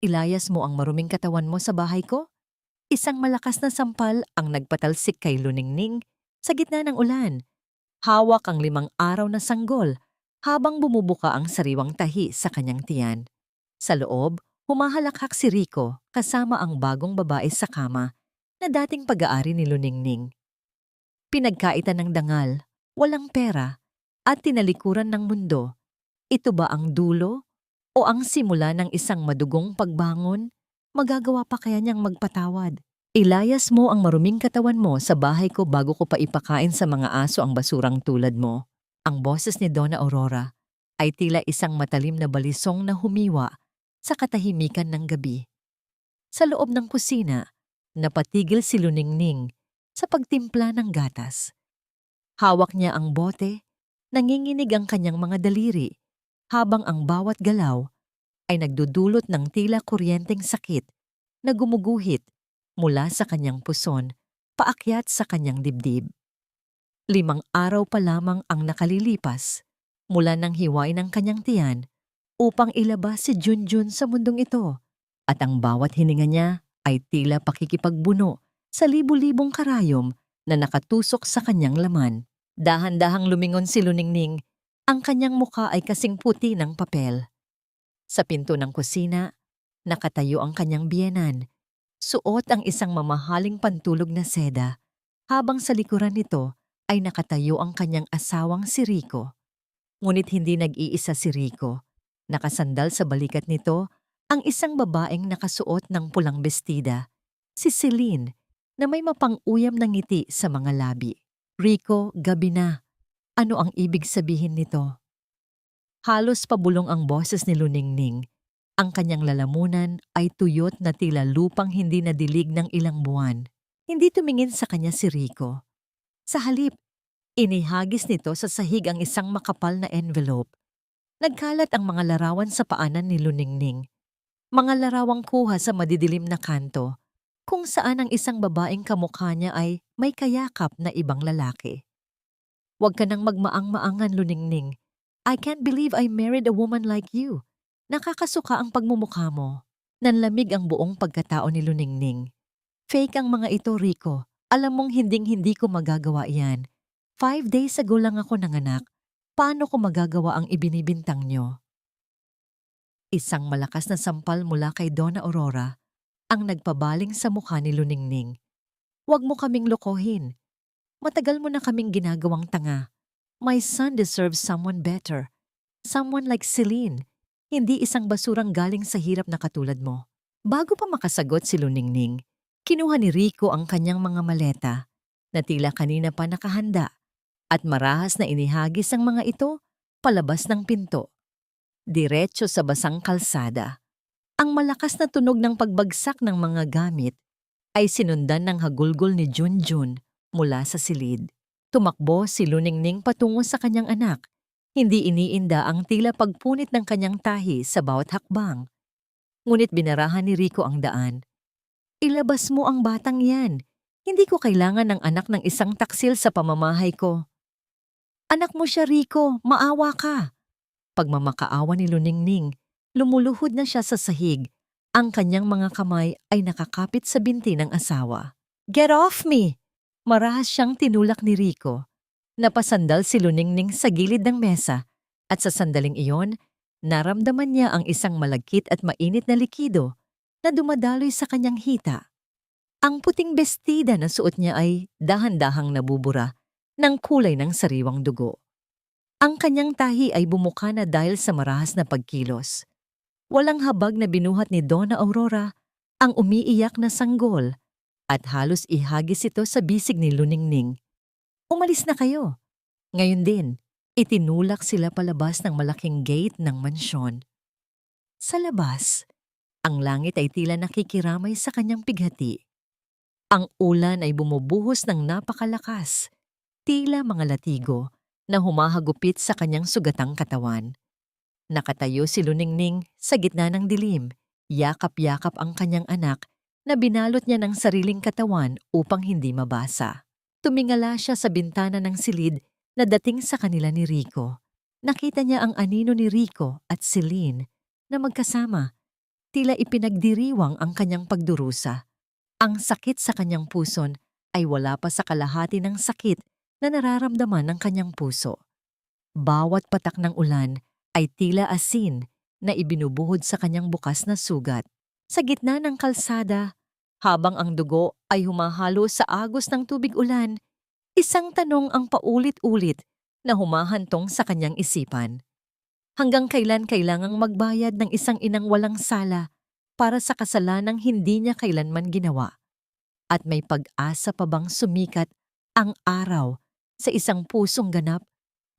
ilayas mo ang maruming katawan mo sa bahay ko? Isang malakas na sampal ang nagpatalsik kay Luningning sa gitna ng ulan. Hawak ang 5 araw na sanggol habang bumubuka ang sariwang tahi sa kanyang tiyan. Sa loob, humahalakhak si Rico kasama ang bagong babae sa kama na dating pag-aari ni Luningning. Pinagkaitan ng dangal, walang pera, at tinalikuran ng mundo. Ito ba ang dulo o ang simula ng isang madugong pagbangon? Magagawa pa kaya niyang magpatawad? Ilayas mo ang maruming katawan mo sa bahay ko bago ko pa ipakain sa mga aso ang basurang tulad mo. Ang boses ni Donna Aurora ay tila isang matalim na balisong na humiwa sa katahimikan ng gabi. Sa loob ng kusina, napatigil si Luningning sa pagtimpla ng gatas. Hawak niya ang bote, nanginginig ang kanyang mga daliri, habang ang bawat galaw ay nagdudulot ng tila kuryenteng sakit na gumuguhit mula sa kanyang puson paakyat sa kanyang dibdib. 5 araw pa lamang ang nakalilipas mula nang hiwain ng kanyang tiyan upang ilabas si Junjun sa mundong ito, at ang bawat hininga niya ay tila pakikipagbuno sa libu-libong karayom na nakatusok sa kanyang laman. Dahan-dahang lumingon si Luningning, ang kanyang muka ay kasing puti ng papel. Sa pinto ng kusina, nakatayo ang kanyang biyenan. Suot ang isang mamahaling pantulog na seda, habang sa likuran nito ay nakatayo ang kanyang asawang si Rico. Ngunit hindi nag-iisa si Rico. Nakasandal sa balikat nito ang isang babaeng nakasuot ng pulang bestida, si Celine, na may mapang-uyam na ngiti sa mga labi. Rico, gabi na. Ano ang ibig sabihin nito? Halos pabulong ang boses ni Luningning. Ang kanyang lalamunan ay tuyot na tila lupang hindi nadilig ng ilang buwan. Hindi tumingin sa kanya si Rico. Sa halip, inihagis nito sa sahig ang isang makapal na envelope. Nagkalat ang mga larawan sa paanan ni Luningning. Mga larawang kuha sa madidilim na kanto, kung saan ang isang babaeng kamukha niya ay may kayakap na ibang lalaki. Huwag ka nang magmaang-maangan, Luningning. I can't believe I married a woman like you. Nakakasuka ang pagmumukha mo. Nanlamig ang buong pagkatao ni Luningning. Fake ang mga ito, Rico. Alam mong hinding-hindi ko magagawa yan. 5 days ago lang ako nanganak. Paano ko magagawa ang ibinibintang nyo? Isang malakas na sampal mula kay Donna Aurora ang nagpabaling sa mukha ni Luningning. Huwag mo kaming lokohin. Matagal mo na kaming ginagawang tanga. My son deserves someone better. Someone like Celine. Hindi isang basurang galing sa hirap na katulad mo. Bago pa makasagot si Luningning, kinuha ni Rico ang kanyang mga maleta na tila kanina pa nakahanda at marahas na inihagis ang mga ito palabas ng pinto. Diretso sa basang kalsada. Ang malakas na tunog ng pagbagsak ng mga gamit ay sinundan ng hagulgol ni Junjun mula sa silid. Tumakbo si Luningning patungo sa kanyang anak. Hindi iniinda ang tila pagpunit ng kanyang tahi sa bawat hakbang. Ngunit binarahan ni Rico ang daan. Ilabas mo ang batang yan. Hindi ko kailangan ng anak ng isang taksil sa pamamahay ko. Anak mo siya, Rico. Maawa ka. Pagmamakaawa ni Luningning, lumuluhod na siya sa sahig. Ang kanyang mga kamay ay nakakapit sa binti ng asawa. Get off me! Marahas siyang tinulak ni Rico. Napasandal si Luningning sa gilid ng mesa at sa sandaling iyon, naramdaman niya ang isang malagkit at mainit na likido na dumadaloy sa kanyang hita. Ang puting bestida na suot niya ay dahan-dahang nabubura ng kulay ng sariwang dugo. Ang kanyang tahi ay bumuka na dahil sa marahas na pagkilos. Walang habag na binuhat ni Donna Aurora ang umiiyak na sanggol at halos ihagis ito sa bisig ni Luningning. Umalis na kayo. Ngayon din, itinulak sila palabas ng malaking gate ng mansyon. Sa labas, ang langit ay tila nakikiramay sa kanyang pighati. Ang ulan ay bumubuhos ng napakalakas, tila mga latigo na humahagupit sa kanyang sugatang katawan. Nakatayo si Luningning sa gitna ng dilim, yakap-yakap ang kanyang anak na binalot niya ng sariling katawan upang hindi mabasa. Tumingala siya sa bintana ng silid na dating sa kanila ni Rico. Nakita niya ang anino ni Rico at Celine na magkasama. tila ipinagdiriwang ang kanyang pagdurusa. Ang sakit sa kanyang puson ay wala pa sa kalahati ng sakit na nararamdaman ng kanyang puso. Bawat patak ng ulan ay tila asin na ibinubuhod sa kanyang bukas na sugat. Sa gitna ng kalsada, habang ang dugo ay humahalo sa agos ng tubig ulan, isang tanong ang paulit-ulit na humahantong sa kanyang isipan. Hanggang kailan kailangang magbayad ng isang inang walang sala para sa kasalanang hindi niya kailanman ginawa? At may pag-asa pa bang sumikat ang araw sa isang pusong ganap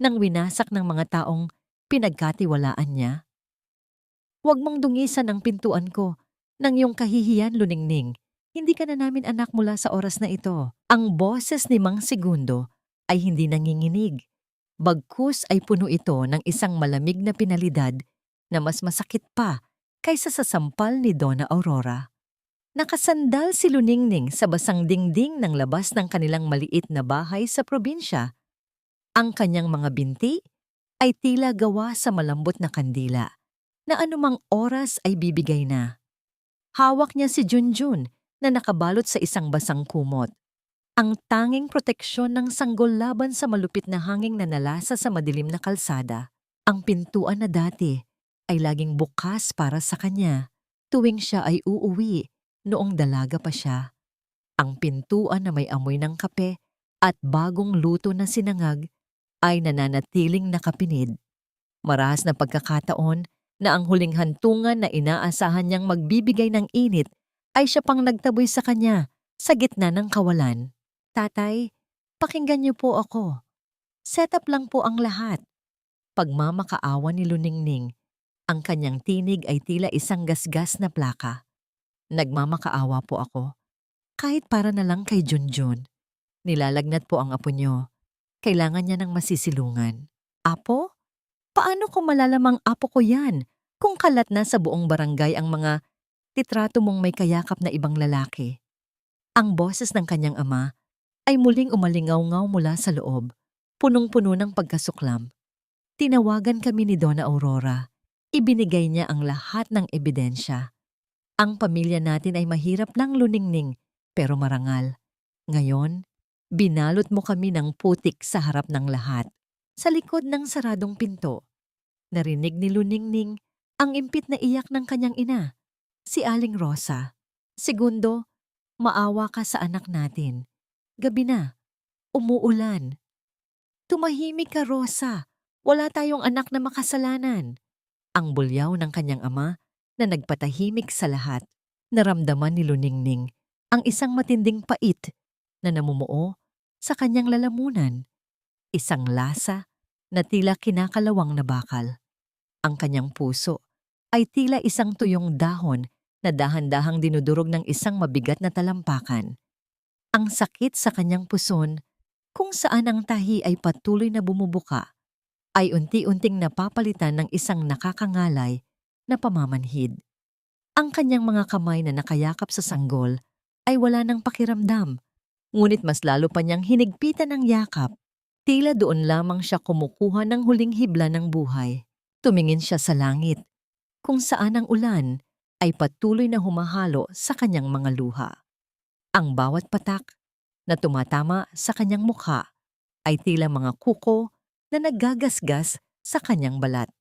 nang winasak ng mga taong pinagkatiwalaan niya? Huwag mong dungisan ang pintuan ko ng iyong kahihiyan, Luningning. Hindi ka na namin anak mula sa oras na ito. Ang boses ni Mang Segundo ay hindi nanginginig. Bagkus ay puno ito ng isang malamig na pinalidad na mas masakit pa kaysa sa sampal ni Donna Aurora. Nakasandal si Luningning sa basang dingding ng labas ng kanilang maliit na bahay sa probinsya. Ang kanyang mga binti ay tila gawa sa malambot na kandila na anumang oras ay bibigay na. Hawak niya si Junjun na nakabalot sa isang basang kumot. Ang tanging proteksyon ng sanggol laban sa malupit na hanging na nalasa sa madilim na kalsada. Ang pintuan na dati ay laging bukas para sa kanya tuwing siya ay uuwi noong dalaga pa siya. Ang pintuan na may amoy ng kape at bagong luto na sinangag ay nananatiling nakapinid. Marahas na pagkakataon na ang huling hantungan na inaasahan niyang magbibigay ng init ay siya pang nagtaboy sa kanya sa gitna ng kawalan. Tatay, pakinggan niyo po ako. Set up lang po ang lahat. Pagmamakaawa ni Luningning, ang kanyang tinig ay tila isang gasgas na plaka. Nagmamakaawa po ako. Kahit para na lang kay Junjun. Nilalagnat po ang apo niyo. Kailangan niya ng masisilungan. Apo? Paano ko malalamang apo ko yan kung kalat na sa buong barangay ang mga titrato mong may kayakap na ibang lalaki? Ang boses ng kanyang ama ay muling umalingaw-ngaw mula sa loob, punong-puno ng pagkasuklam. Tinawagan kami ni Donna Aurora. Ibinigay niya ang lahat ng ebidensya. Ang pamilya natin ay mahirap ng Luningning, pero marangal. Ngayon, binalot mo kami ng putik sa harap ng lahat. Sa likod ng saradong pinto, narinig ni Luningning ang impit na iyak ng kanyang ina, si Aling Rosa. Segundo, maawa ka sa anak natin. Gabi na, umuulan. Tumahimik ka, Rosa. Wala tayong anak na makasalanan. Ang bulyaw ng kanyang ama na nagpatahimik sa lahat. Naramdaman ni Luningning ang isang matinding pait na namumuo sa kanyang lalamunan. Isang lasa na tila kinakalawang na bakal. Ang kanyang puso ay tila isang tuyong dahon na dahan-dahang dinudurog ng isang mabigat na talampakan. Ang sakit sa kanyang puson, kung saan ang tahi ay patuloy na bumubuka, ay unti-unting napapalitan ng isang nakakangalay na pamamanhid. Ang kanyang mga kamay na nakayakap sa sanggol ay wala ng pakiramdam, ngunit mas lalo pa niyang hinigpitan ng yakap. Tila doon lamang siya kumukuha ng huling hibla ng buhay. Tumingin siya sa langit, kung saan ang ulan ay patuloy na humahalo sa kanyang mga luha. Ang bawat patak na tumatama sa kanyang mukha ay tila mga kuko na naggagasgas sa kanyang balat.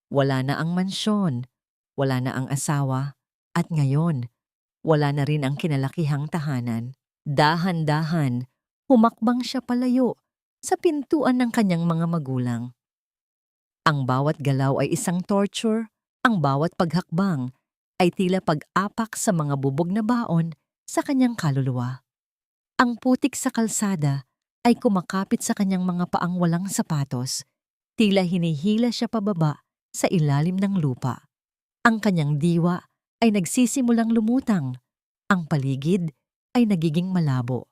Wala na ang mansyon, wala na ang asawa, at ngayon, wala na rin ang kinalakihang tahanan. Dahan-dahan, humakbang siya palayo sa pintuan ng kanyang mga magulang. Ang bawat galaw ay isang torture, ang bawat paghakbang ay tila pag-apak sa mga bubog na baon sa kanyang kaluluwa. Ang putik sa kalsada ay kumakapit sa kanyang mga paang walang sapatos, tila hinihila siya pababa sa ilalim ng lupa. Ang kanyang diwa ay nagsisimulang lumutang, ang paligid ay nagiging malabo,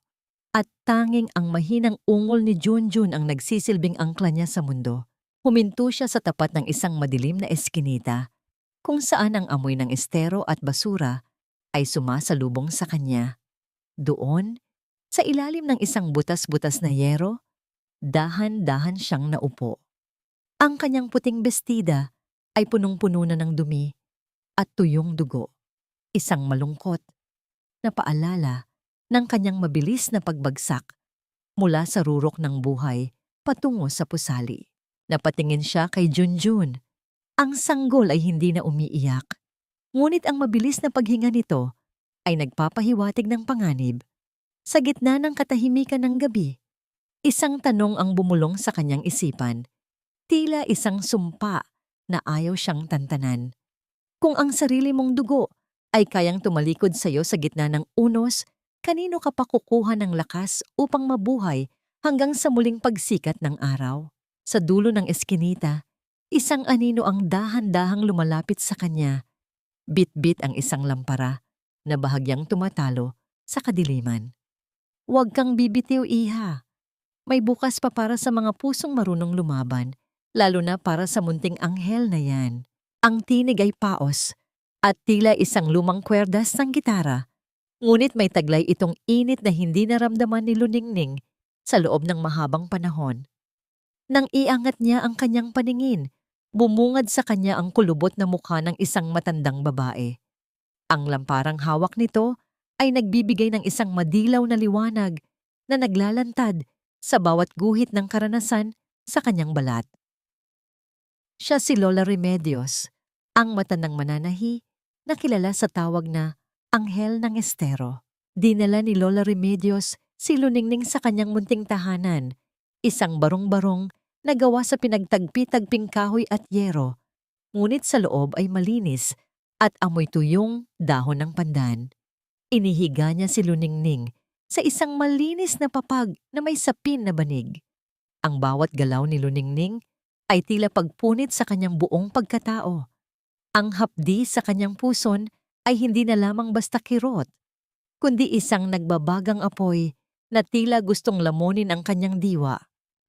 at tanging ang mahinang ungol ni Junjun ang nagsisilbing angkla niya sa mundo. Huminto siya sa tapat ng isang madilim na eskinita, kung saan ang amoy ng estero at basura ay sumasalubong sa kanya. Doon, sa ilalim ng isang butas-butas na yero, dahan-dahan siyang naupo. Ang kanyang puting bestida ay punong-puno na ng dumi at tuyong dugo. Isang malungkot na paalala ng kanyang mabilis na pagbagsak mula sa rurok ng buhay patungo sa pusali. Napatingin siya kay Junjun. Ang sanggol ay hindi na umiiyak. Ngunit ang mabilis na paghinga nito ay nagpapahiwatig ng panganib. Sa gitna ng katahimikan ng gabi, isang tanong ang bumulong sa kanyang isipan. Tila isang sumpa na ayaw siyang tantanan. Kung ang sarili mong dugo ay kayang tumalikod sa iyo sa gitna ng unos, kanino ka pa kukuha ng lakas upang mabuhay hanggang sa muling pagsikat ng araw? Sa dulo ng eskinita, isang anino ang dahan-dahang lumalapit sa kanya. Bit-bit ang isang lampara na bahagyang tumatalo sa kadiliman. Huwag kang bibitiw, iha. May bukas pa para sa mga pusong marunong lumaban, lalo na para sa munting anghel na yan. Ang tinig ay paos at tila isang lumang kwerdas ng gitara. Ngunit may taglay itong init na hindi naramdaman ni Luningning sa loob ng mahabang panahon. Nang iangat niya ang kanyang paningin, bumungad sa kanya ang kulubot na mukha ng isang matandang babae. Ang lamparang hawak nito ay nagbibigay ng isang madilaw na liwanag na naglalantad sa bawat guhit ng karanasan sa kanyang balat. Siya si Lola Remedios, ang matandang mananahi na kilala sa tawag na Anghel ng Estero. Dinala ni Lola Remedios si Luningning sa kanyang munting tahanan, isang barong-barong na gawa sa pinagtagpi-tagping kahoy at yero, ngunit sa loob ay malinis at amoy tuyong dahon ng pandan. Inihiga niya si Luningning sa isang malinis na papag na may sapin na banig. Ang bawat galaw ni Luningning ay tila pagpunit sa kanyang buong pagkatao. Ang hapdi sa kanyang puson ay hindi na lamang basta kirot, kundi isang nagbabagang apoy na tila gustong lamunin ang kanyang diwa.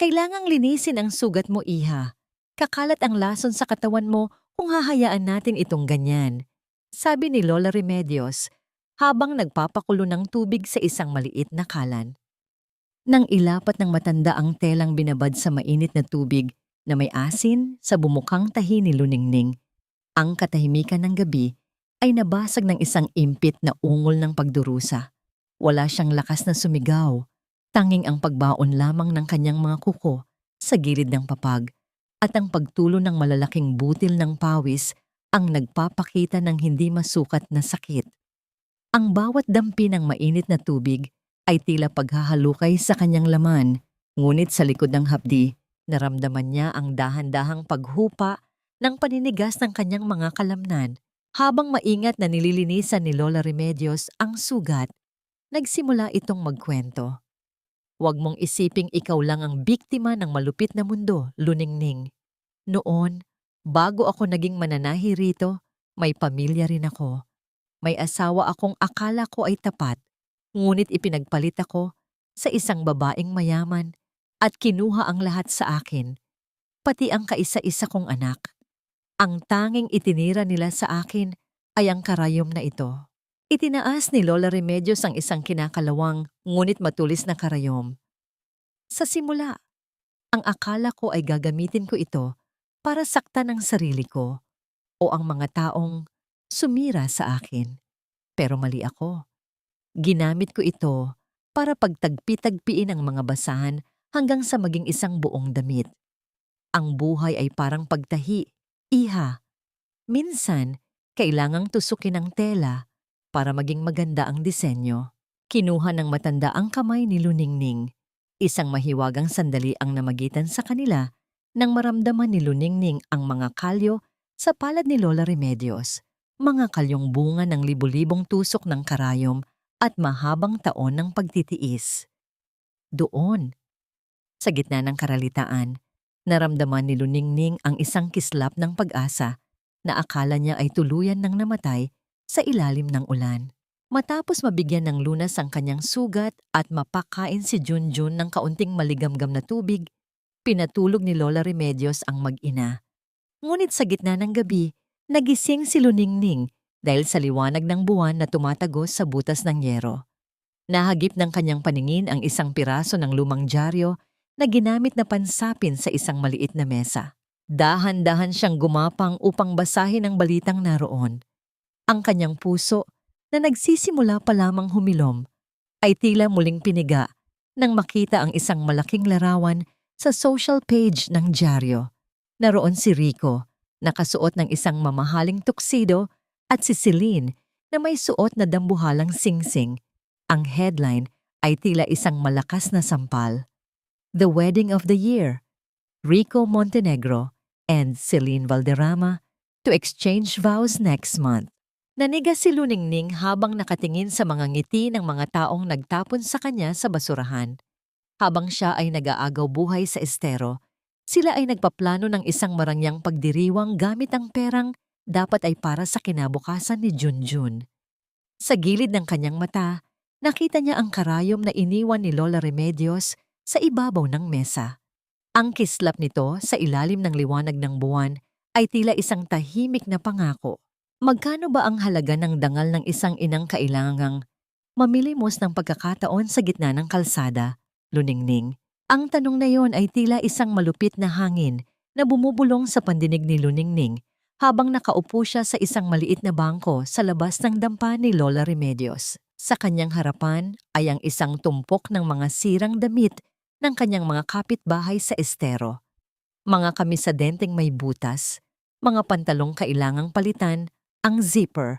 Kailangang linisin ang sugat mo, iha. Kakalat ang lason sa katawan mo kung hahayaan natin itong ganyan, sabi ni Lola Remedios habang nagpapakulo ng tubig sa isang maliit na kalan. Nang ilapat ng matanda ang telang binabad sa mainit na tubig na may asin sa bumukhang tahi ni Luningning, ang katahimikan ng gabi ay nabasag ng isang impit na ungol ng pagdurusa. Wala siyang lakas na sumigaw, tanging ang pagbaon lamang ng kanyang mga kuko sa gilid ng papag at ang pagtulo ng malalaking butil ng pawis ang nagpapakita ng hindi masukat na sakit. Ang bawat dampi ng mainit na tubig ay tila paghahalukay sa kanyang laman, ngunit sa likod ng hapdi, naramdaman niya ang dahan-dahang paghupa ng paninigas ng kanyang mga kalamnan. Habang maingat na nililinisan ni Lola Remedios ang sugat, nagsimula itong magkwento. Huwag mong isiping ikaw lang ang biktima ng malupit na mundo, Luningning. Noon, bago ako naging mananahi rito, may pamilya rin ako. May asawa akong akala ko ay tapat, ngunit ipinagpalit ako sa isang babaeng mayaman at kinuha ang lahat sa akin, pati ang kaisa-isa kong anak. Ang tanging itinira nila sa akin ay ang karayom na ito. Itinaas ni Lola Remedios ang isang kinakalawang ngunit matulis na karayom. Sa simula, ang akala ko ay gagamitin ko ito para saktan ang sarili ko o ang mga taong sumira sa akin. Pero mali ako. Ginamit ko ito para pagtagpi-tagpiin ang mga basahan hanggang sa maging isang buong damit. Ang buhay ay parang pagtahi, iha. Minsan, kailangang tusukin ang tela para maging maganda ang disenyo. Kinuha ng matanda ang kamay ni Luningning. Isang mahiwagang sandali ang namagitan sa kanila nang maramdaman ni Luningning ang mga kalyo sa palad ni Lola Remedios, mga kalyong bunga ng libu-libong tusok ng karayom at mahabang taon ng pagtitiis. Doon, sa gitna ng karalitaan, naramdaman ni Luningning ang isang kislap ng pag-asa na akala niya ay tuluyan nang namatay sa ilalim ng ulan. Matapos mabigyan ng lunas ang kanyang sugat at mapakain si Junjun ng kaunting maligamgam na tubig, pinatulog ni Lola Remedios ang mag-ina. Ngunit sa gitna ng gabi, nagising si Luningning dahil sa liwanag ng buwan na tumatagos sa butas ng yero. Nahagip ng kanyang paningin ang isang piraso ng lumang dyaryo na ginamit na pansapin sa isang maliit na mesa. Dahan-dahan siyang gumapang upang basahin ang balitang naroon. Ang kanyang puso, na nagsisimula pa lamang humilom, ay tila muling piniga nang makita ang isang malaking larawan sa social page ng dyaryo. Naroon si Rico, nakasuot ng isang mamahaling tuxedo, at si Celine na may suot na dambuhalang singsing. Ang headline ay tila isang malakas na sampal. The Wedding of the Year, Rico Montenegro and Celine Valderrama to exchange vows next month. Nanigas si Luningning habang nakatingin sa mga ngiti ng mga taong nagtapon sa kanya sa basurahan. Habang siya ay nag-aagaw buhay sa estero, sila ay nagpaplano ng isang marangyang pagdiriwang gamit ang perang dapat ay para sa kinabukasan ni Junjun. Sa gilid ng kanyang mata, nakita niya ang karayom na iniwan ni Lola Remedios sa ibabaw ng mesa. Ang kislap nito sa ilalim ng liwanag ng buwan ay tila isang tahimik na pangako. Magkano ba ang halaga ng dangal ng isang inang kailangang mamilimos ng pagkakataon sa gitna ng kalsada, Luningning? Ang tanong na yon ay tila isang malupit na hangin na bumubulong sa pandinig ni Luningning habang nakaupo siya sa isang maliit na bangko sa labas ng dampa ni Lola Remedios. Sa kanyang harapan ay ang isang tumpok ng mga sirang damit ng kanyang mga kapitbahay sa estero. Mga kamisadenteng may butas, mga pantalong kailangang palitan, ang zipper,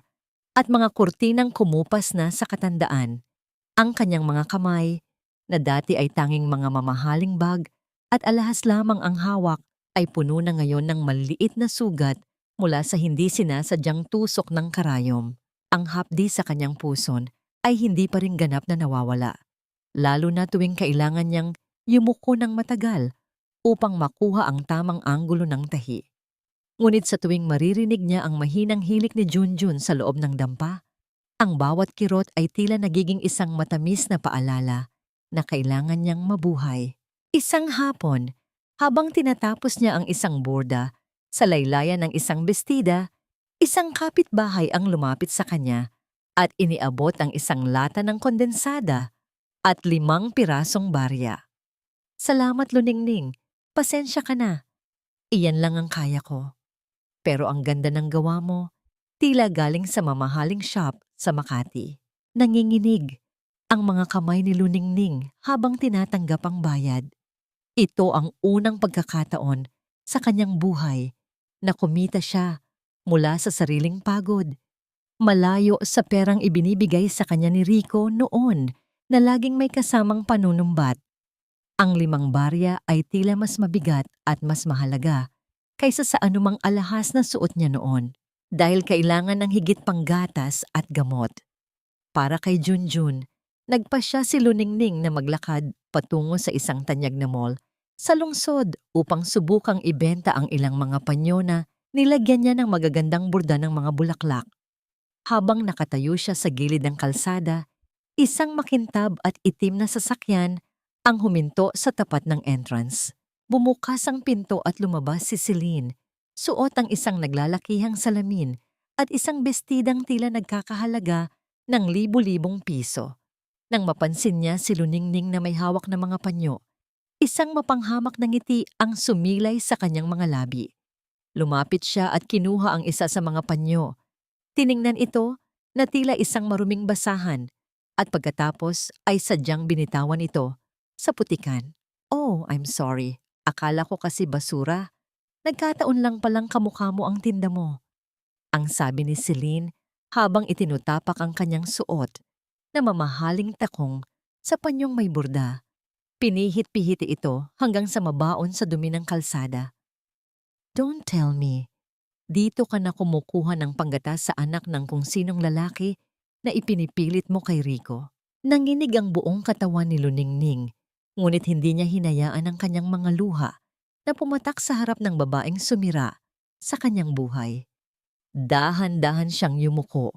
at mga kurtinang kumupas na sa katandaan. Ang kanyang mga kamay, na dati ay tanging mga mamahaling bag at alahas lamang ang hawak, ay puno na ngayon ng maliliit na sugat mula sa hindi sinasadyang tusok ng karayom. Ang hapdi sa kanyang puson ay hindi pa rin ganap na nawawala, lalo na tuwing kailangan niyang yumuko ng matagal upang makuha ang tamang anggulo ng tahi. Ngunit sa tuwing maririnig niya ang mahinang hilik ni Junjun sa loob ng dampa, ang bawat kirot ay tila nagiging isang matamis na paalala na kailangan niyang mabuhay. Isang hapon, habang tinatapos niya ang isang borda sa laylayan ng isang bestida, isang kapitbahay ang lumapit sa kanya at iniabot ang isang lata ng kondensada at 5 pirasong barya. Salamat, Luningning. Pasensya ka na. Iyan lang ang kaya ko. Pero ang ganda ng gawa mo, tila galing sa mamahaling shop sa Makati. Nanginginig ang mga kamay ni Luningning habang tinatanggap ang bayad. Ito ang unang pagkakataon sa kanyang buhay na kumita siya mula sa sariling pagod. Malayo sa perang ibinibigay sa kanya ni Rico noon na laging may kasamang panunumbat. Ang 5 barya ay tila mas mabigat at mas mahalaga kaysa sa anumang alahas na suot niya noon dahil kailangan ng higit pang gatas at gamot. Para kay Junjun, nagpasya si Luningning na maglakad patungo sa isang tanyag na mall sa lungsod upang subukang ibenta ang ilang mga panyo na nilagyan niya ng magagandang burda ng mga bulaklak. Habang nakatayo siya sa gilid ng kalsada, isang makintab at itim na sasakyan ang huminto sa tapat ng entrance. Bumukas ang pinto at lumabas si Celine. Suot ang isang naglalakihang salamin at isang bestidang tila nagkakahalaga ng libu-libong piso. Nang mapansin niya si Luningning na may hawak na mga panyo, isang mapanghamak na ngiti ang sumilay sa kanyang mga labi. Lumapit siya at kinuha ang isa sa mga panyo. Tiningnan ito na tila isang maruming basahan at pagkatapos ay sadyang binitawan ito sa putikan. Oh, I'm sorry. Akala ko kasi basura. Nagkataon lang palang kamukha mo ang tinda mo. Ang sabi ni Celine habang itinutapak ang kanyang suot na mamahaling takong sa panyong may burda. Pinihit-pihiti ito hanggang sa mabaon sa dumi ng kalsada. Don't tell me, dito ka na kumukuha ng panggatas sa anak ng kung sinong lalaki na ipinipilit mo kay Rico. Nanginig ang buong katawan ni Luningning. Ngunit hindi niya hinayaan ang kanyang mga luha na pumatak sa harap ng babaeng sumira sa kanyang buhay. Dahan-dahan siyang yumuko,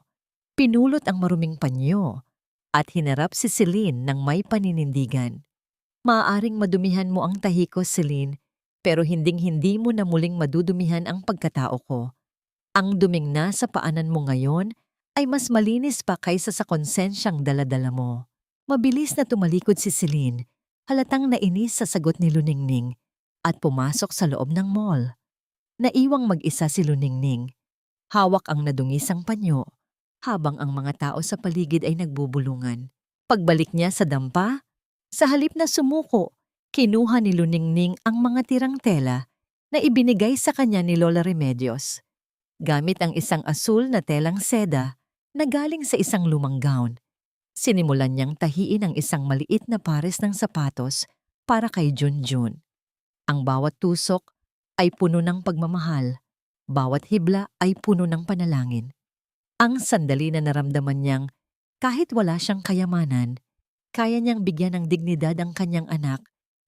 pinulot ang maruming panyo, at hinarap si Celine ng may paninindigan. Maaaring madumihan mo ang tahi ko, Celine, pero hinding-hindi mo na muling madudumihan ang pagkatao ko. Ang duming nasa paanan mo ngayon ay mas malinis pa kaysa sa konsensyang daladala mo. Mabilis na tumalikod si Celine, halatang nainis sa sagot ni Luningning at pumasok sa loob ng mall. Naiwang mag-isa si Luningning. Hawak ang nadungisang panyo habang ang mga tao sa paligid ay nagbubulungan. Pagbalik niya sa dampa, sa halip na sumuko, kinuha ni Luningning ang mga tirang tela na ibinigay sa kanya ni Lola Remedios. Gamit ang isang asul na telang seda na galing sa isang lumang gown, sinimulan niyang tahiin ang isang maliit na pares ng sapatos para kay Junjun. Ang bawat tusok ay puno ng pagmamahal, bawat hibla ay puno ng panalangin. Ang sandali na naramdaman niyang kahit wala siyang kayamanan, kaya niyang bigyan ng dignidad ang kanyang anak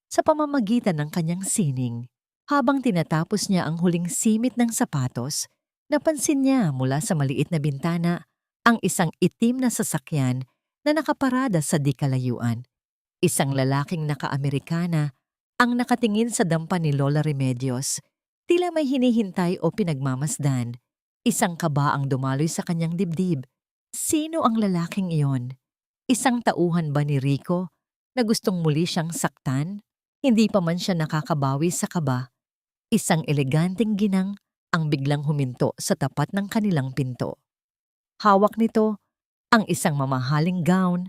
sa pamamagitan ng kanyang sining. Habang tinatapos niya ang huling simit ng sapatos, napansin niya mula sa maliit na bintana ang isang itim na sasakyan na nakaparada sa di kalayuan. Isang lalaking naka-Amerikana ang nakatingin sa dampa ni Lola Remedios, tila may hinihintay o pinagmamasdan. Isang kaba ang dumaloy sa kanyang dibdib. Sino ang lalaking iyon? Isang tauhan ba ni Rico na gustong muli siyang saktan? Hindi pa man siya nakakabawi sa kaba. Isang eleganteng ginang ang biglang huminto sa tapat ng kanilang pinto. Hawak nito ang isang mamahaling gown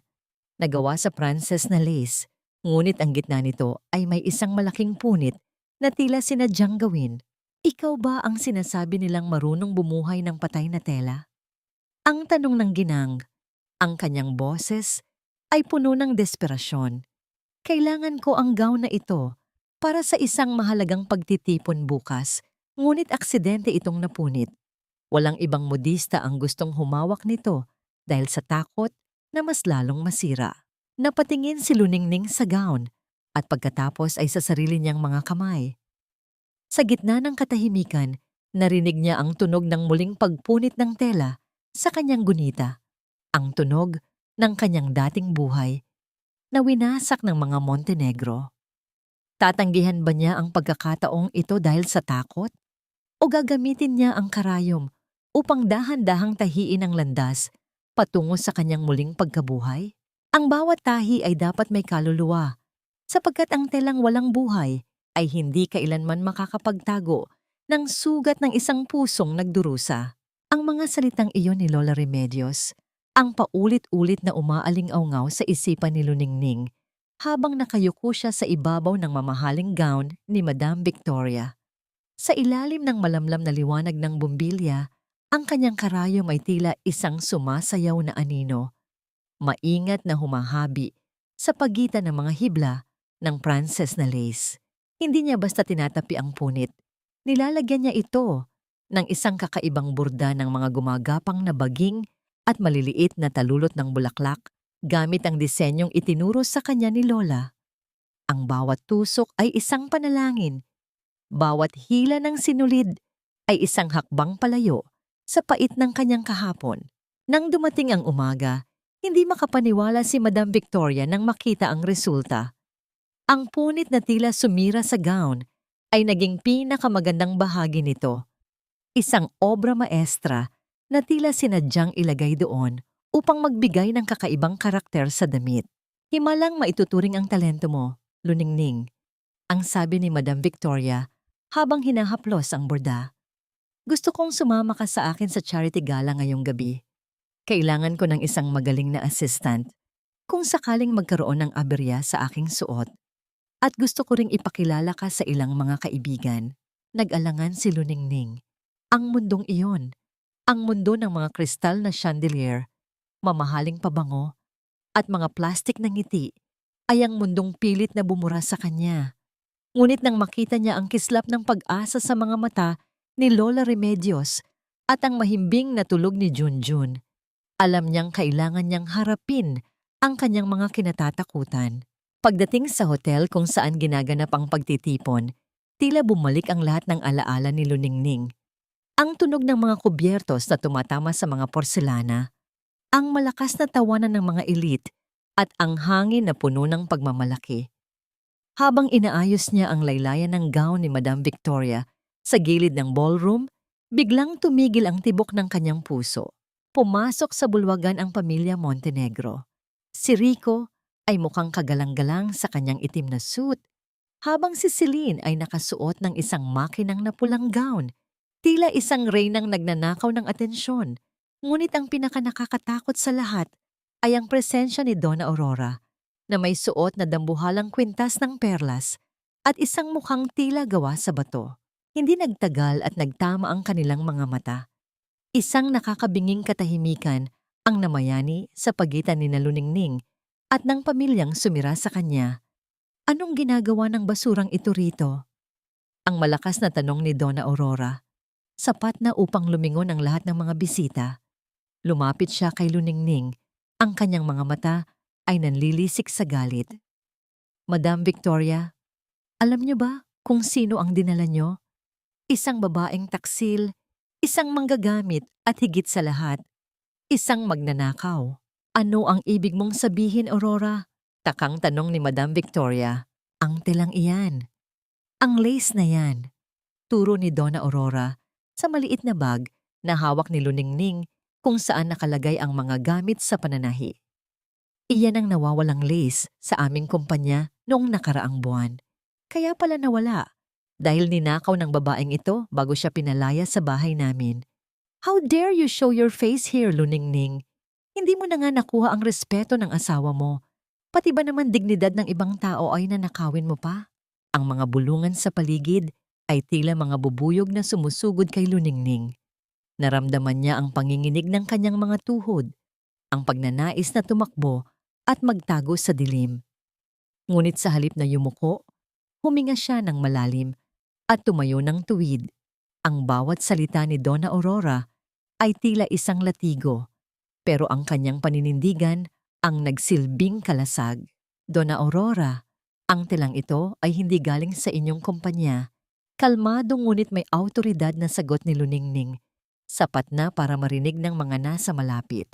na gawa sa Pranses na lace, ngunit ang gitna nito ay may isang malaking punit na tila sinadyang gawin. Ikaw ba ang sinasabi nilang marunong bumuhay ng patay na tela? Ang tanong ng ginang, ang kanyang boses ay puno ng desperasyon. Kailangan ko ang gown na ito para sa isang mahalagang pagtitipon bukas, ngunit aksidente itong napunit. Walang ibang modista ang gustong humawak nito dahil sa takot na mas lalong masira. Napatingin si Luningning sa gown at pagkatapos ay sa sarili niyang mga kamay. Sa gitna ng katahimikan, narinig niya ang tunog ng muling pagpunit ng tela sa kanyang gunita, ang tunog ng kanyang dating buhay na winasak ng mga Montenegro. Tatanggihan ba niya ang pagkakataong ito dahil sa takot? O gagamitin niya ang karayom upang dahan-dahang tahiin ang landas patungo sa kanyang muling pagkabuhay? Ang bawat tahi ay dapat may kaluluwa, sapagkat ang telang walang buhay ay hindi kailanman makakapagtago ng sugat ng isang pusong nagdurusa. Ang mga salitang iyon ni Lola Remedios, ang paulit-ulit na umaaling-aungaw sa isipan ni Luningning habang nakayuko siya sa ibabaw ng mamahaling gown ni Madame Victoria. Sa ilalim ng malamlam na liwanag ng bumbilya, ang kanyang karayom ay tila isang sumasayaw na anino, maingat na humahabi sa pagitan ng mga hibla ng Pranses na lace. Hindi niya basta tinatapi ang punit. Nilalagyan niya ito ng isang kakaibang burda ng mga gumagapang na baging at maliliit na talulot ng bulaklak gamit ang disenyong itinuro sa kanya ni Lola. Ang bawat tusok ay isang panalangin. Bawat hila ng sinulid ay isang hakbang palayo sa pait ng kanyang kahapon. Nang dumating ang umaga, hindi makapaniwala si Madame Victoria nang makita ang resulta. Ang punit na tila sumira sa gown ay naging pinakamagandang bahagi nito. Isang obra maestra na tila sinadyang ilagay doon upang magbigay ng kakaibang karakter sa damit. Himalang maituturing ang talento mo, Luningning, ang sabi ni Madame Victoria habang hinahaplos ang borda. Gusto kong sumama ka sa akin sa charity gala ngayong gabi. Kailangan ko ng isang magaling na assistant kung sakaling magkaroon ng aberya sa aking suot. At gusto ko ring ipakilala ka sa ilang mga kaibigan. Nag-alangan si Luningning. Ang mundong iyon, ang mundo ng mga kristal na chandelier, mamahaling pabango, at mga plastik na ngiti, ay ang mundong pilit na bumura sa kanya. Ngunit nang makita niya ang kislap ng pag-asa sa mga mata ni Lola Remedios at ang mahimbing na tulog ni Junjun, alam niyang kailangan niyang harapin ang kanyang mga kinatatakutan. Pagdating sa hotel kung saan ginaganap ang pagtitipon, tila bumalik ang lahat ng alaala ni Luningning. Ang tunog ng mga kubyertos na tumatama sa mga porselana, ang malakas na tawanan ng mga elite, at ang hangin na puno ng pagmamalaki. Habang inaayos niya ang laylayan ng gown ni Madame Victoria sa gilid ng ballroom, biglang tumigil ang tibok ng kanyang puso. Pumasok sa bulwagan ang pamilya Montenegro. Si Rico ay mukhang kagalang-galang sa kanyang itim na suit, habang si Celine ay nakasuot ng isang makinang na pulang gown, tila isang reynang nagnanakaw ng atensyon. Ngunit ang pinakanakakatakot sa lahat ay ang presensya ni Donna Aurora na may suot na dambuhalang kwintas ng perlas at isang mukhang tila gawa sa bato. Hindi nagtagal at nagtama ang kanilang mga mata. Isang nakakabinging katahimikan ang namayani sa pagitan ni Luningning at ng pamilyang sumira sa kanya. Anong ginagawa ng basurang ito rito? Ang malakas na tanong ni Donna Aurora. Sapat na upang lumingon ang lahat ng mga bisita. Lumapit siya kay Luningning. Ang kanyang mga mata ay nanlilisik sa galit. Madam Victoria, alam niyo ba kung sino ang dinala niyo? Isang babaeng taksil, isang manggagamit at higit sa lahat, isang magnanakaw. Ano ang ibig mong sabihin, Aurora? Takang tanong ni Madam Victoria. Ang telang iyan. Ang lace na yan. Turo ni Donna Aurora sa maliit na bag na hawak ni Luningning kung saan nakalagay ang mga gamit sa pananahi. Iyan ang nawawalang lace sa aming kumpanya noong nakaraang buwan. Kaya pala nawala dahil ninakaw ng babaeng ito bago siya pinalaya sa bahay namin. How dare you show your face here, Luningning? Hindi mo na nga nakuha ang respeto ng asawa mo. Pati ba naman dignidad ng ibang tao ay nanakawin mo pa? Ang mga bulungan sa paligid ay tila mga bubuyog na sumusugod kay Luningning. Naramdaman niya ang panginginig ng kanyang mga tuhod, ang pagnanais na tumakbo at magtago sa dilim. Ngunit sa halip na yumuko, huminga siya ng malalim at tumayo ng tuwid. Ang bawat salita ni Donna Aurora ay tila isang latigo, pero ang kanyang paninindigan ang nagsilbing kalasag. Donna Aurora, ang telang ito ay hindi galing sa inyong kumpanya. Kalmado ngunit may awtoridad na sagot ni Luningning, sapat na para marinig ng mga nasa malapit.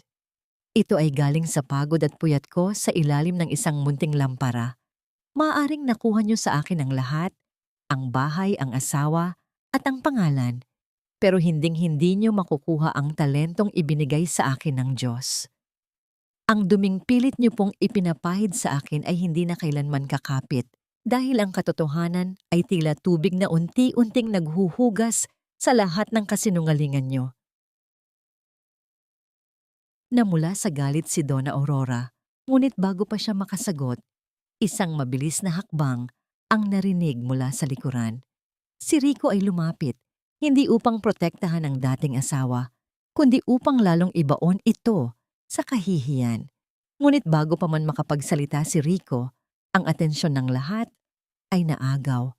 Ito ay galing sa pagod at puyat ko sa ilalim ng isang munting lampara. Maaaring nakuha niyo sa akin ang lahat, ang bahay, ang asawa, at ang pangalan, pero hinding-hindi niyo makukuha ang talentong ibinigay sa akin ng Diyos. Ang duming pilit niyo pong ipinapahid sa akin ay hindi na kailanman kakapit dahil ang katotohanan ay tila tubig na unti-unting naghuhugas sa lahat ng kasinungalingan niyo. Namula sa galit si Donna Aurora, ngunit bago pa siya makasagot, isang mabilis na hakbang ang narinig mula sa likuran. Si Rico ay lumapit, hindi upang protektahan ang dating asawa, kundi upang lalong ibaon ito sa kahihiyan. Ngunit bago pa man makapagsalita si Rico, ang atensyon ng lahat ay naagaw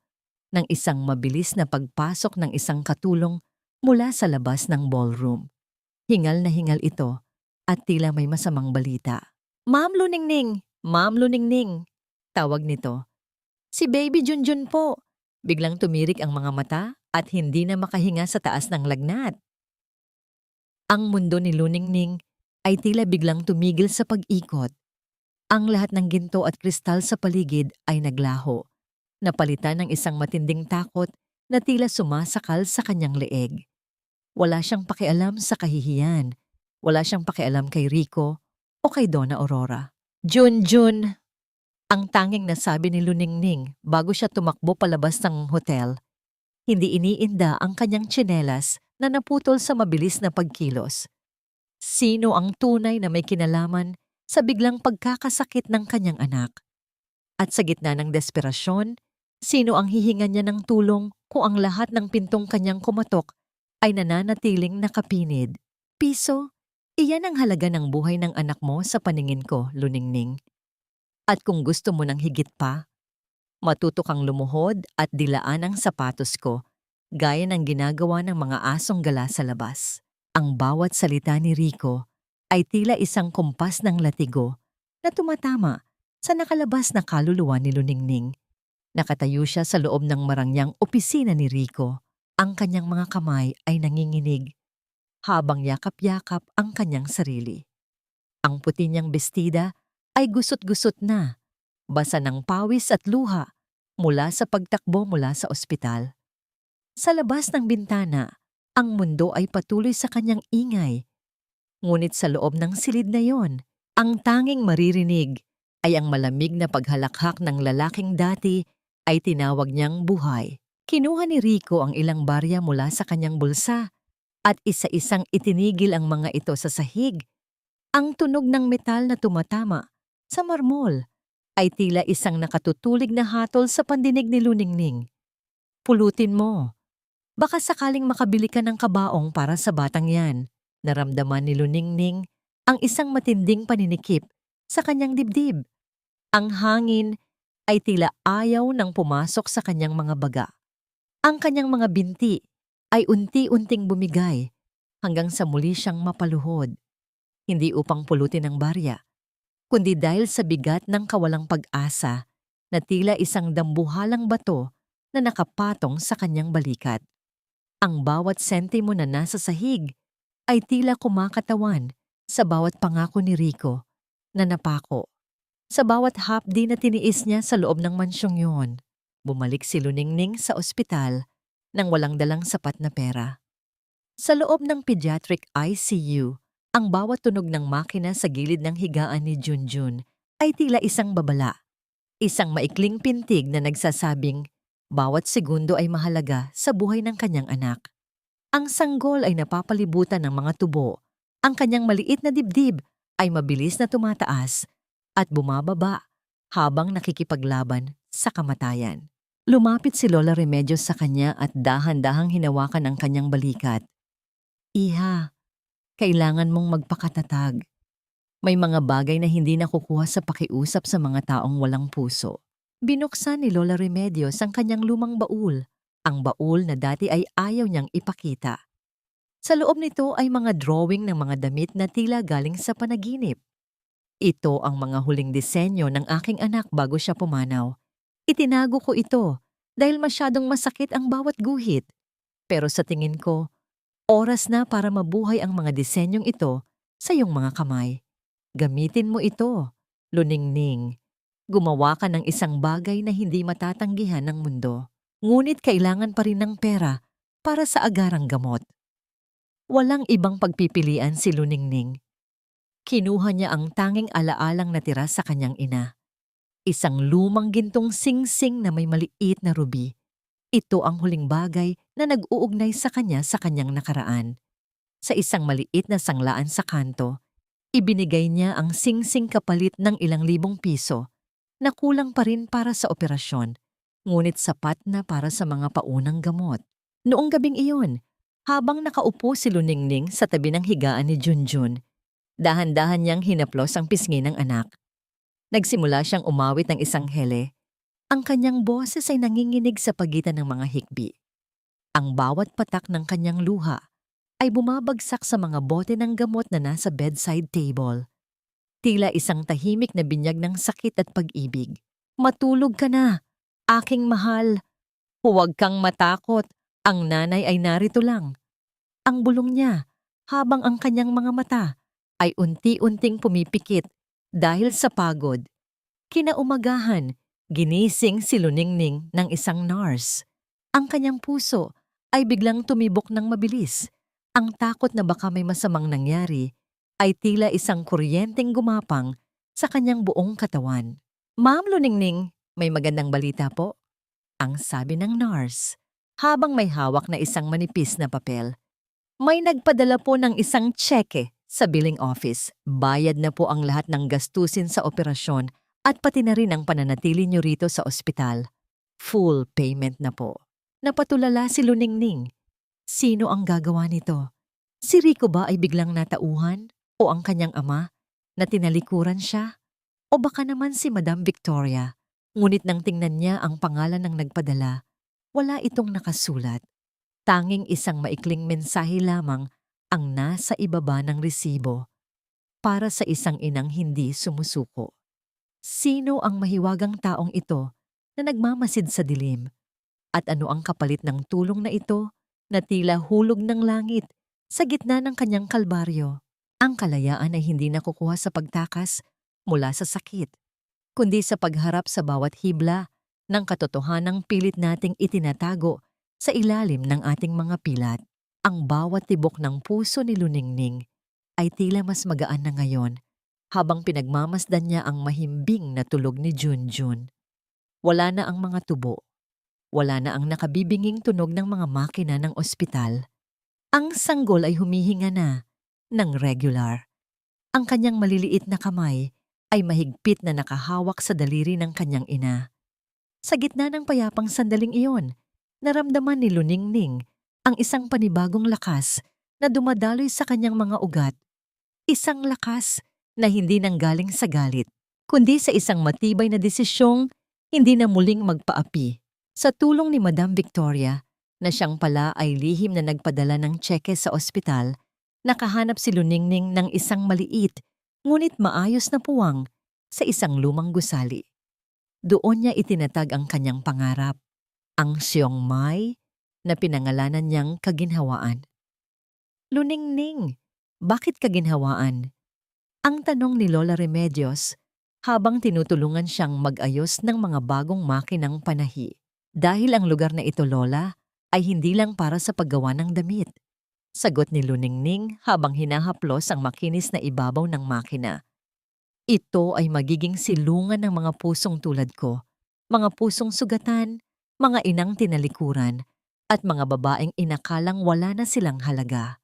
ng isang mabilis na pagpasok ng isang katulong mula sa labas ng ballroom. Hingal na hingal ito at tila may masamang balita. Ma'am Luningning! Ma'am Luningning! Tawag nito. Si Baby Junjun po! Biglang tumirik ang mga mata at hindi na makahinga sa taas ng lagnat. Ang mundo ni Luningning ay tila biglang tumigil sa pag-ikot. Ang lahat ng ginto at kristal sa paligid ay naglaho, napalitan ng isang matinding takot na tila sumasakal sa kanyang leeg. Wala siyang pakialam sa kahihiyan, wala siyang pakialam kay Rico o kay Donna Aurora. Junjun! Ang tanging nasabi ni Luningning bago siya tumakbo palabas ng hotel. Hindi iniinda ang kanyang tsinelas na naputol sa mabilis na pagkilos. Sino ang tunay na may kinalaman sa biglang pagkakasakit ng kanyang anak? At sa gitna ng desperasyon, sino ang hihinga niya ng tulong kung ang lahat ng pintong kanyang kumatok ay nananatiling nakapinid? Piso, iyan ang halaga ng buhay ng anak mo sa paningin ko, Luningning. At kung gusto mo ng higit pa, matuto kang lumuhod at dilaan ang sapatos ko, gaya ng ginagawa ng mga asong gala sa labas. Ang bawat salita ni Rico ay tila isang kumpas ng latigo na tumatama sa nakalabas na kaluluwa ni Luningning. Nakatayo siya sa loob ng marangyang opisina ni Rico. Ang kanyang mga kamay ay nanginginig habang yakap-yakap ang kanyang sarili. Ang puti niyang bestida ay gusot-gusot na, basa ng pawis at luha mula sa pagtakbo mula sa ospital. Sa labas ng bintana, ang mundo ay patuloy sa kanyang ingay. Ngunit sa loob ng silid na yon, ang tanging maririnig ay ang malamig na paghalakhak ng lalaking dati ay tinawag niyang buhay. Kinuha ni Rico ang ilang barya mula sa kanyang bulsa at isa-isang itinigil ang mga ito sa sahig. Ang tunog ng metal na tumatama sa marmol ay tila isang nakatutulig na hatol sa pandinig ni Luningning. Pulutin mo. Baka sakaling makabili ka ng kabaong para sa batang yan. Naramdaman ni Luningning ang isang matinding paninikip sa kanyang dibdib. Ang hangin ay tila ayaw nang pumasok sa kanyang mga baga. Ang kanyang mga binti ay unti-unting bumigay hanggang sa muli siyang mapaluhod. Hindi upang pulutin ang barya, kundi dahil sa bigat ng kawalang pag-asa na tila isang dambuhalang bato na nakapatong sa kanyang balikat. Ang bawat sentimo na nasa sahig ay tila kumakatawan sa bawat pangako ni Rico na napako. Sa bawat hapdi na tiniis niya sa loob ng mansyong yun, bumalik si Luningning sa ospital nang walang dalang sapat na pera. Sa loob ng pediatric ICU, ang bawat tunog ng makina sa gilid ng higaan ni Junjun ay tila isang babala. Isang maikling pintig na nagsasabing bawat segundo ay mahalaga sa buhay ng kanyang anak. Ang sanggol ay napapalibutan ng mga tubo. Ang kanyang maliit na dibdib ay mabilis na tumataas at bumababa habang nakikipaglaban sa kamatayan. Lumapit si Lola Remedios sa kanya at dahan-dahang hinawakan ang kanyang balikat. Iha, kailangan mong magpakatatag. May mga bagay na hindi nakukuha sa pakiusap sa mga taong walang puso. Binuksan ni Lola Remedios ang kanyang lumang baul, ang baul na dati ay ayaw niyang ipakita. Sa loob nito ay mga drawing ng mga damit na tila galing sa panaginip. Ito ang mga huling disenyo ng aking anak bago siya pumanaw. Itinago ko ito dahil masyadong masakit ang bawat guhit. Pero sa tingin ko, oras na para mabuhay ang mga disenyong ito sa iyong mga kamay. Gamitin mo ito, Luningning. Gumawa ka ng isang bagay na hindi matatanggihan ng mundo. Ngunit kailangan pa rin ng pera para sa agarang gamot. Walang ibang pagpipilian si Luningning. Kinuha niya ang tanging alaalang natira sa kanyang ina. Isang lumang gintong sing-sing na may maliit na ruby. Ito ang huling bagay na nag-uugnay sa kanyang nakaraan. Sa isang maliit na sanglaan sa kanto, ibinigay niya ang sing-sing kapalit ng ilang libong piso na kulang pa rin para sa operasyon, ngunit sapat na para sa mga paunang gamot. Noong gabing iyon, habang nakaupo si Luningning sa tabi ng higaan ni Junjun, dahan-dahan niyang hinaplos ang pisngi ng anak. Nagsimula siyang umawit ng isang hele. Ang kanyang boses ay nanginginig sa pagitan ng mga hikbi. Ang bawat patak ng kanyang luha ay bumabagsak sa mga bote ng gamot na nasa bedside table. Tila isang tahimik na binyag ng sakit at pag-ibig. Matulog ka na, aking mahal. Huwag kang matakot, ang nanay ay narito lang. Ang bulong niya, habang ang kanyang mga mata ay unti-unting pumipikit dahil sa pagod. Kinaumagahan, ginising si Luningning ng isang nurse. Ang kanyang puso ay biglang tumibok ng mabilis. Ang takot na baka may masamang nangyari ay tila isang kuryenteng gumapang sa kanyang buong katawan. Ma'am Luningning, may magandang balita po. Ang sabi ng nurse, habang may hawak na isang manipis na papel. May nagpadala po ng isang tseke sa billing office. Bayad na po ang lahat ng gastusin sa operasyon at pati na rin ang pananatili niyo rito sa ospital. Full payment na po. Napatulala si Luningning. Sino ang gagawa nito? Si Rico ba ay biglang natauhan? O ang kanyang ama na tinalikuran siya? O baka naman si Madam Victoria? Ngunit nang tingnan niya ang pangalan ng nagpadala, wala itong nakasulat. Tanging isang maikling mensahe lamang ang nasa ibaba ng resibo para sa isang inang hindi sumusuko. Sino ang mahiwagang taong ito na nagmamasid sa dilim? At ano ang kapalit ng tulong na ito na tila hulog ng langit sa gitna ng kanyang kalbaryo? Ang kalayaan ay hindi nakukuha sa pagtakas mula sa sakit, kundi sa pagharap sa bawat hibla ng katotohanang pilit nating itinatago sa ilalim ng ating mga pilat. Ang bawat tibok ng puso ni Luningning ay tila mas magaan na ngayon habang pinagmamasdan niya ang mahimbing na tulog ni Junjun. Wala na ang mga tubo. Wala na ang nakabibinging tunog ng mga makina ng ospital. Ang sanggol ay humihinga na ng regular. Ang kanyang maliliit na kamay ay mahigpit na nakahawak sa daliri ng kanyang ina. Sa gitna ng payapang sandaling iyon, naramdaman ni Luningning ang isang panibagong lakas na dumadaloy sa kanyang mga ugat. Isang lakas na hindi nanggaling sa galit, kundi sa isang matibay na desisyong hindi na muling magpaapi. Sa tulong ni Madam Victoria, na siyang pala ay lihim na nagpadala ng tseke sa ospital, nakahanap si Luningning ng isang maliit ngunit maayos na puwang sa isang lumang gusali. Doon niya itinatag ang kanyang pangarap, ang siomai na pinangalanan niyang kaginhawaan. Luningning, bakit kaginhawaan? Ang tanong ni Lola Remedios habang tinutulungan siyang mag-ayos ng mga bagong makinang panahi. Dahil ang lugar na ito, Lola, ay hindi lang para sa paggawa ng damit. Sagot ni Luningning habang hinahaplos ang makinis na ibabaw ng makina. Ito ay magiging silungan ng mga pusong tulad ko, mga pusong sugatan, mga inang tinalikuran, at mga babaeng inakalang wala na silang halaga.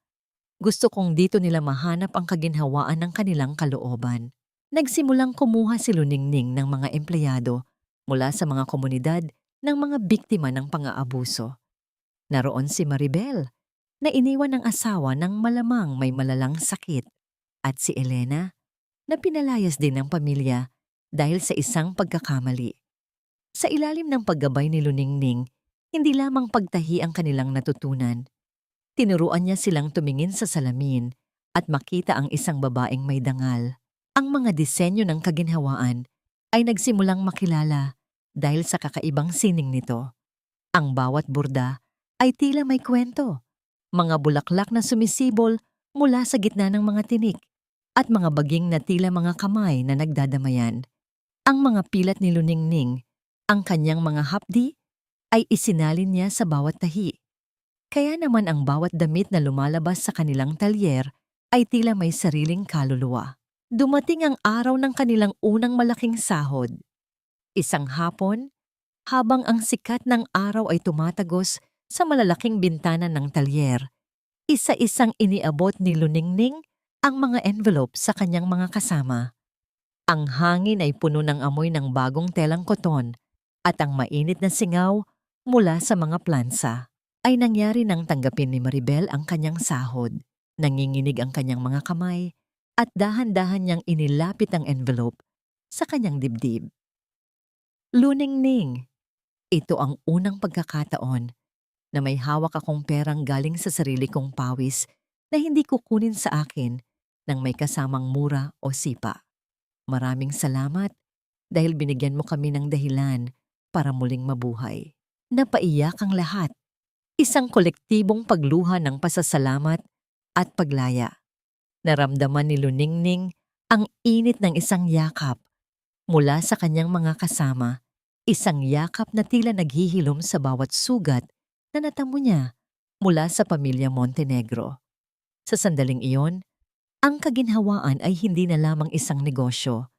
Gusto kong dito nila mahanap ang kaginhawaan ng kanilang kalooban. Nagsimulang kumuha si Luningning ng mga empleyado mula sa mga komunidad ng mga biktima ng pang-aabuso. Naroon si Maribel, na iniwan ng asawa ng malamang may malalang sakit, at si Elena, na pinalayas din ng pamilya dahil sa isang pagkakamali. Sa ilalim ng paggabay ni Luningning, hindi lamang pagtahi ang kanilang natutunan. Tinuruan niya silang tumingin sa salamin at makita ang isang babaeng may dangal. Ang mga disenyo ng kaginhawaan ay nagsimulang makilala dahil sa kakaibang sining nito. Ang bawat burda ay tila may kwento, mga bulaklak na sumisibol mula sa gitna ng mga tinik at mga baging na tila mga kamay na nagdadamayan. Ang mga pilat ni Luningning, ang kanyang mga hapdi, ay isinalin niya sa bawat tahi. Kaya naman ang bawat damit na lumalabas sa kanilang talyer ay tila may sariling kaluluwa. Dumating ang araw ng kanilang unang malaking sahod. Isang hapon, habang ang sikat ng araw ay tumatagos sa malalaking bintana ng talyer, isa-isang iniabot ni Luningning ang mga envelope sa kanyang mga kasama. Ang hangin ay puno ng amoy ng bagong telang koton at ang mainit na singaw mula sa mga plansa. Ay nangyari nang tanggapin ni Maribel ang kanyang sahod. Nanginginig ang kanyang mga kamay at dahan-dahan niyang inilapit ang envelope sa kanyang dibdib. Luningning, ito ang unang pagkakataon na may hawak akong perang galing sa sarili kong pawis na hindi kukunin sa akin ng may kasamang mura o sipa. Maraming salamat dahil binigyan mo kami ng dahilan para muling mabuhay. Napaiyak ang lahat. Isang kolektibong pagluha ng pasasalamat at paglaya. Naramdaman ni Luningning ang init ng isang yakap mula sa kanyang mga kasama, isang yakap na tila naghihilom sa bawat sugat na natamo niya mula sa pamilya Montenegro. Sa sandaling iyon, ang kaginhawaan ay hindi na lamang isang negosyo.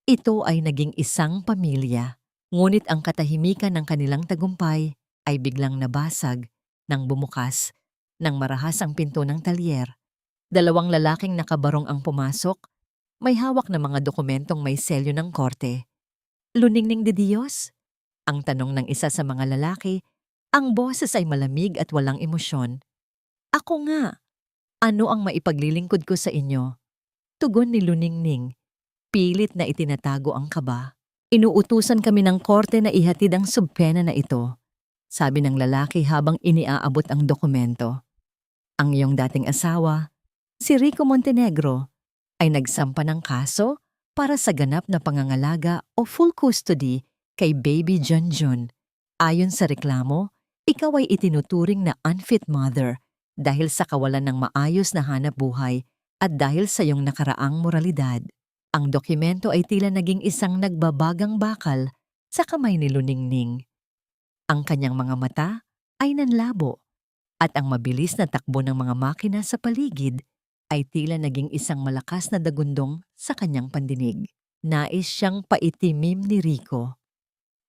Ito ay naging isang pamilya. Ngunit ang katahimikan ng kanilang tagumpay ay biglang nabasag nang bumukas ng marahas ang pinto ng talyer. Dalawang lalaking nakabarong ang pumasok, may hawak na mga dokumentong may selyo ng korte. Luningning de Dios? Ang tanong ng isa sa mga lalaki, ang boses ay malamig at walang emosyon. Ako nga. Ano ang maipaglilingkod ko sa inyo? Tugon ni Luningning, pilit na itinatago ang kaba. Inuutusan kami ng korte na ihatid ang subpena na ito, sabi ng lalaki habang iniaabot ang dokumento. Ang iyong dating asawa, si Rico Montenegro, ay nagsampa ng kaso para sa ganap na pangangalaga o full custody kay baby Junjun. Ayon sa reklamo, ikaw ay itinuturing na unfit mother dahil sa kawalan ng maayos na hanap buhay at dahil sa iyong nakaraang moralidad. Ang dokumento ay tila naging isang nagbabagang bakal sa kamay ni Luningning. Ang kanyang mga mata ay nanlabo at ang mabilis na takbo ng mga makina sa paligid ay tila naging isang malakas na dagundong sa kanyang pandinig. Nais siyang paitimim ni Rico.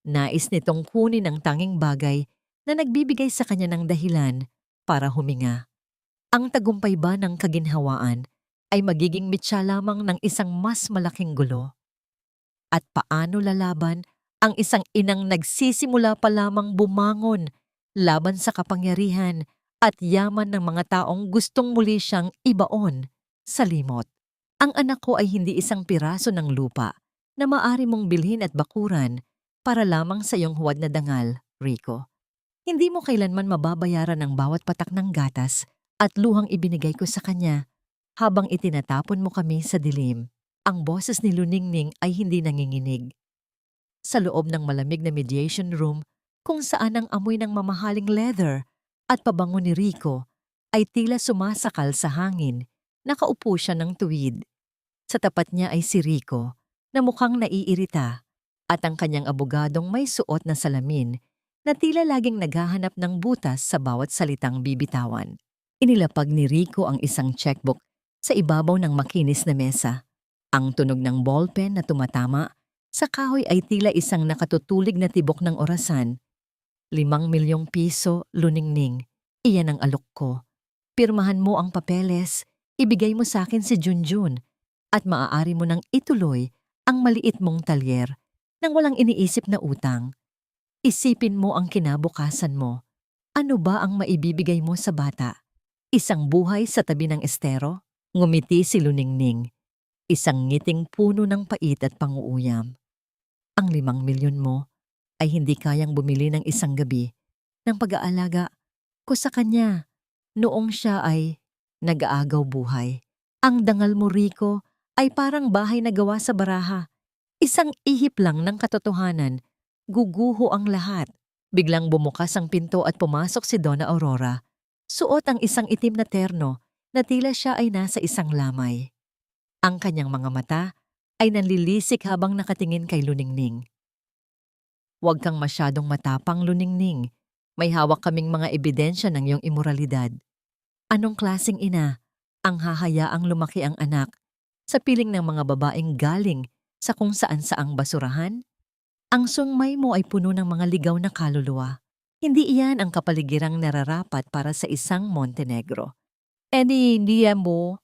Nais nitong kunin ang tanging bagay na nagbibigay sa kanya ng dahilan para huminga. Ang tagumpay ba ng kaginhawaan ay magiging mitya lamang ng isang mas malaking gulo? At paano lalaban ang isang inang nagsisimula pa lamang bumangon laban sa kapangyarihan at yaman ng mga taong gustong muli siyang ibaon sa limot? Ang anak ko ay hindi isang piraso ng lupa na maari mong bilhin at bakuran para lamang sa iyong huwad na dangal, Rico. Hindi mo kailanman mababayaran ang bawat patak ng gatas at luhang ibinigay ko sa kanya habang itinatapon mo kami sa dilim. Ang boses ni Luningning ay hindi nanginginig. Sa loob ng malamig na mediation room, kung saan ang amoy ng mamahaling leather at pabango ni Rico ay tila sumasakal sa hangin, nakaupo siya ng tuwid. Sa tapat niya ay si Rico, na mukhang naiirita, at ang kanyang abogadong may suot na salamin na tila laging naghahanap ng butas sa bawat salitang bibitawan. Inilapag ni Rico ang isang checkbook sa ibabaw ng makinis na mesa. Ang tunog ng ballpen na tumatama sa kahoy ay tila isang nakatutulig na tibok ng orasan. 5 milyong piso, Luningning. Iyan ang alok ko. Pirmahan mo ang papeles, ibigay mo sa akin si Junjun, at maaari mo nang ituloy ang maliit mong talyer nang walang iniisip na utang. Isipin mo ang kinabukasan mo. Ano ba ang maibibigay mo sa bata? Isang buhay sa tabi ng estero? Ngumiti si Luningning. Isang ngiting puno ng pait at panguuyam. Ang 5 milyon mo ay hindi kayang bumili ng isang gabi ng pag-aalaga ko sa kanya noong siya ay nag-aagaw buhay. Ang dangal mo, Rico, ay parang bahay na gawa sa baraha. Isang ihip lang ng katotohanan, guguho ang lahat. Biglang bumukas ang pinto at pumasok si Donna Aurora. Suot ang isang itim na terno na tila siya ay nasa isang lamay. Ang kanyang mga mata ay nanlilisik habang nakatingin kay Luningning. Huwag kang masyadong matapang, Luningning. May hawak kaming mga ebidensya ng iyong imoralidad. Anong klaseng ina ang hahayaang lumaki ang anak sa piling ng mga babaeng galing sa kung saan-saang basurahan? Ang sungmay mo ay puno ng mga ligaw na kaluluwa. Hindi iyan ang kapaligirang nararapat para sa isang Montenegro. Hindi mo.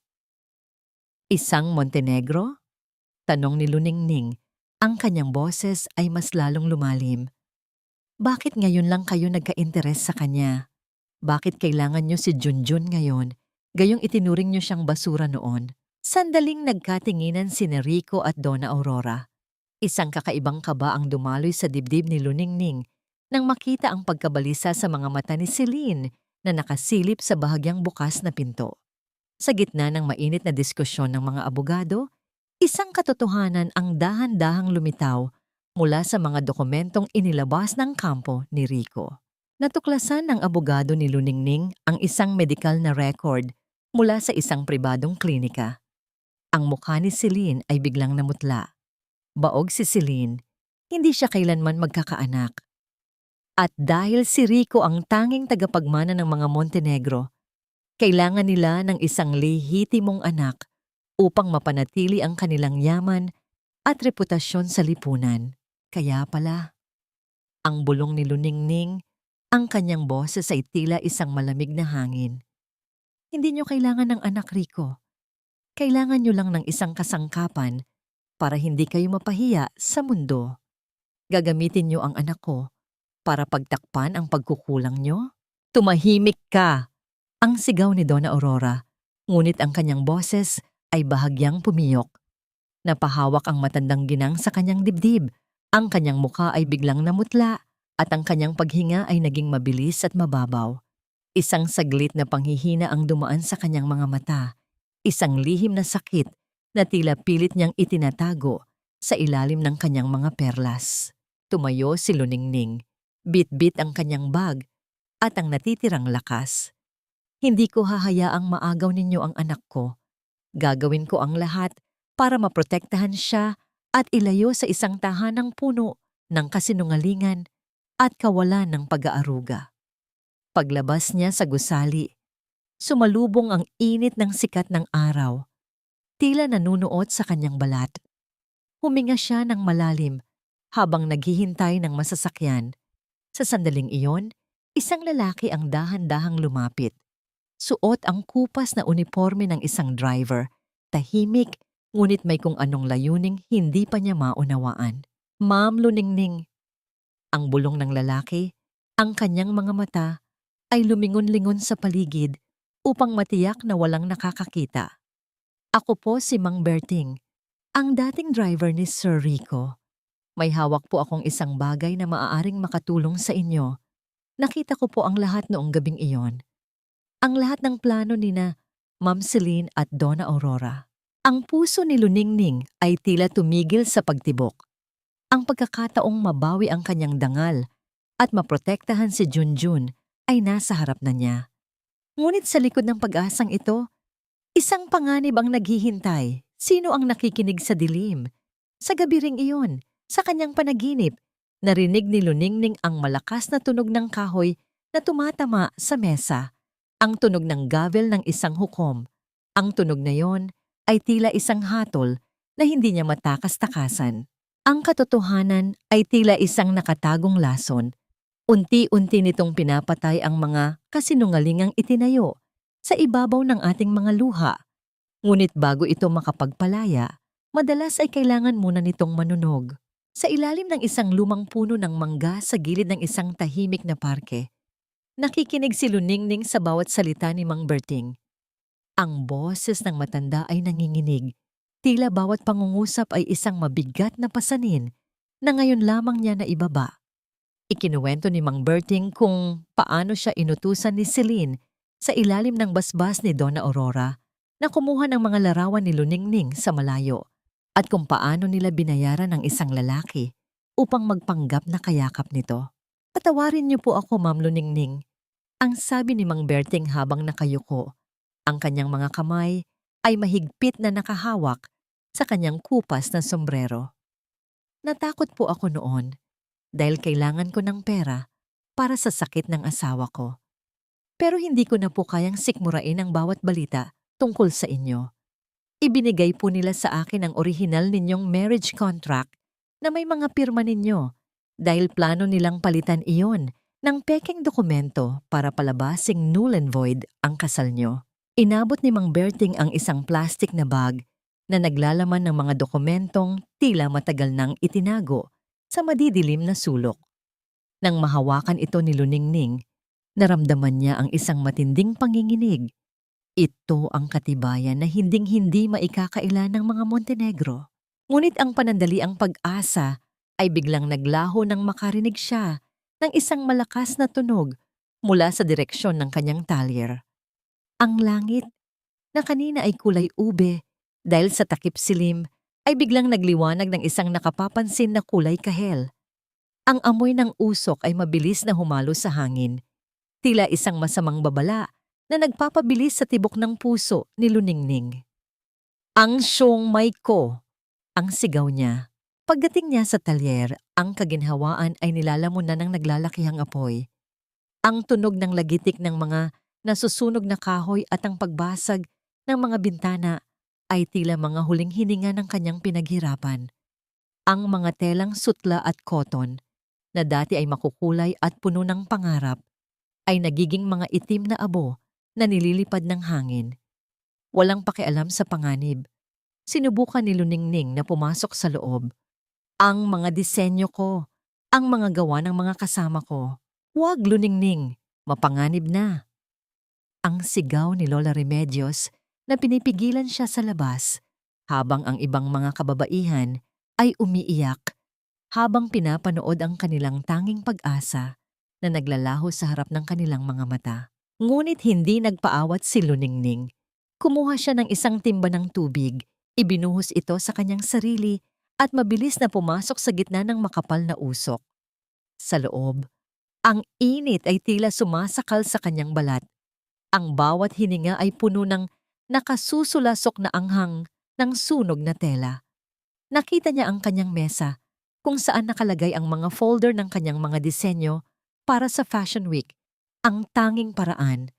Isang Montenegro? Tanong ni Luningning. Ang kanyang boses ay mas lalong lumalim. Bakit ngayon lang kayo nagka-interes sa kanya? Bakit kailangan nyo si Junjun ngayon? Gayong itinuring nyo siyang basura noon. Sandaling nagkatinginan si Rico at Donna Aurora. Isang kakaibang kaba ang dumaloy sa dibdib ni Luningning nang makita ang pagkabalisa sa mga mata ni Celine na nakasilip sa bahagyang bukas na pinto. Sa gitna ng mainit na diskusyon ng mga abogado, isang katotohanan ang dahan-dahang lumitaw mula sa mga dokumentong inilabas ng kampo ni Rico. Natuklasan ng abogado ni Luningning ang isang medikal na record mula sa isang pribadong klinika. Ang mukha ni Celine ay biglang namutla. Baog si Celine, hindi siya kailanman magkakaanak. At dahil si Rico ang tanging tagapagmana ng mga Montenegro, kailangan nila ng isang lehitimong anak upang mapanatili ang kanilang yaman at reputasyon sa lipunan. Kaya pala, ang bulong ni Luningning, ang kanyang boses ay tila isang malamig na hangin. Hindi nyo kailangan ng anak, Rico. Kailangan nyo lang ng isang kasangkapan para hindi kayo mapahiya sa mundo. Gagamitin nyo ang anak ko para pagtakpan ang pagkukulang nyo? Tumahimik ka! Ang sigaw ni Donna Aurora, ngunit ang kanyang boses ay bahagyang pumiyok. Napahawak ang matandang ginang sa kanyang dibdib, ang kanyang mukha ay biglang namutla at ang kanyang paghinga ay naging mabilis at mababaw. Isang saglit na panghihina ang dumaan sa kanyang mga mata, isang lihim na sakit na tila pilit niyang itinatago sa ilalim ng kanyang mga perlas. Tumayo si Luningning, bit-bit ang kanyang bag at ang natitirang lakas. Hindi ko hahayaang maagaw ninyo ang anak ko. Gagawin ko ang lahat para maprotektahan siya at ilayo sa isang tahanang puno ng kasinungalingan at kawalan ng pag-aaruga. Paglabas niya sa gusali, sumalubong ang init ng sikat ng araw. Tila nanunuot sa kanyang balat. Huminga siya ng malalim habang naghihintay ng masasakyan. Sa sandaling iyon, isang lalaki ang dahan-dahang lumapit. Suot ang kupas na uniforme ng isang driver. Tahimik, ngunit may kung anong layuning hindi pa niya maunawaan. Ma'am Luningning. Ang bulong ng lalaki, ang kanyang mga mata, ay lumingon-lingon sa paligid upang matiyak na walang nakakakita. Ako po si Mang Berting, ang dating driver ni Sir Rico. May hawak po akong isang bagay na maaaring makatulong sa inyo. Nakita ko po ang lahat noong gabing iyon. Ang lahat ng plano nina Ma'am Celine at Donna Aurora. Ang puso ni Luningning ay tila tumigil sa pagtibok. Ang pagkakataong mabawi ang kanyang dangal at maprotektahan si Junjun ay nasa harap na niya. Ngunit sa likod ng pag-asang ito, isang panganib ang naghihintay. Sino ang nakikinig sa dilim? Sa gabi ring iyon, sa kanyang panaginip, narinig ni Luningning ang malakas na tunog ng kahoy na tumatama sa mesa. Ang tunog ng gavel ng isang hukom. Ang tunog na yon ay tila isang hatol na hindi niya matakas-takasan. Ang katotohanan ay tila isang nakatagong lason. Unti-unti nitong pinapatay ang mga kasinungalingang itinayo sa ibabaw ng ating mga luha. Ngunit bago ito makapagpalaya, madalas ay kailangan muna nitong manunog. Sa ilalim ng isang lumang puno ng mangga sa gilid ng isang tahimik na parke, nakikinig si Luningning sa bawat salita ni Mang Berting. Ang boses ng matanda ay nanginginig. Tila bawat pangungusap ay isang mabigat na pasanin na ngayon lamang niya naibaba. Ikinuwento ni Mang Berting kung paano siya inutusan ni Celine sa ilalim ng basbas ni Donna Aurora na kumuha ng mga larawan ni Luningning sa malayo at kung paano nila binayaran ng isang lalaki upang magpanggap na kayakap nito. Patawarin niyo po ako, Ma'am Luningning, ang sabi ni Mang Berting habang nakayuko. Ang kanyang mga kamay ay mahigpit na nakahawak sa kanyang kupas na sombrero. Natakot po ako noon dahil kailangan ko ng pera para sa sakit ng asawa ko. Pero hindi ko na po kayang sikmurain ang bawat balita tungkol sa inyo. Ibinigay po nila sa akin ang orihinal ninyong marriage contract na may mga pirma ninyo dahil plano nilang palitan iyon ng pekeng dokumento para palabasing null and void ang kasal nyo. Inabot ni Mang Berting ang isang plastic na bag na naglalaman ng mga dokumentong tila matagal nang itinago sa madidilim na sulok. Nang mahawakan ito ni Luningning, naramdaman niya ang isang matinding panginginig. Ito ang katibayan na hinding-hindi maikakaila ng mga Montenegro. Ngunit ang panandaliang pag-asa ay biglang naglaho nang makarinig siya ng isang malakas na tunog mula sa direksyon ng kanyang talyer. Ang langit, na kanina ay kulay ube dahil sa takip silim, ay biglang nagliwanag ng isang nakapapansin na kulay kahel. Ang amoy ng usok ay mabilis na humalo sa hangin, tila isang masamang babala na nagpapabilis sa tibok ng puso ni Luningning. Ang siomai ko, ang sigaw niya. Pagdating niya sa talyer, ang kaginhawaan ay nilalamon na ng naglalakihang apoy. Ang tunog ng lagitik ng mga nasusunog na kahoy at ang pagbasag ng mga bintana ay tila mga huling hininga ng kanyang pinaghirapan. Ang mga telang sutla at koton, na dati ay makukulay at puno ng pangarap, ay nagiging mga itim na abo na nililipad ng hangin. Walang pakialam sa panganib. Sinubukan ni Luningning na pumasok sa loob. Ang mga disenyo ko, ang mga gawa ng mga kasama ko. Huwag, Luningning, mapanganib na. Ang sigaw ni Lola Remedios na pinipigilan siya sa labas habang ang ibang mga kababaihan ay umiiyak habang pinapanood ang kanilang tanging pag-asa na naglalaho sa harap ng kanilang mga mata. Ngunit hindi nagpaawat si Luningning. Kumuha siya ng isang timba ng tubig, ibinuhos ito sa kanyang sarili at mabilis na pumasok sa gitna ng makapal na usok. Sa loob, ang init ay tila sumasakal sa kanyang balat. Ang bawat hininga ay puno ng nakasusulasok na anghang ng sunog na tela. Nakita niya ang kanyang mesa kung saan nakalagay ang mga folder ng kanyang mga disenyo para sa Fashion Week, ang tanging paraan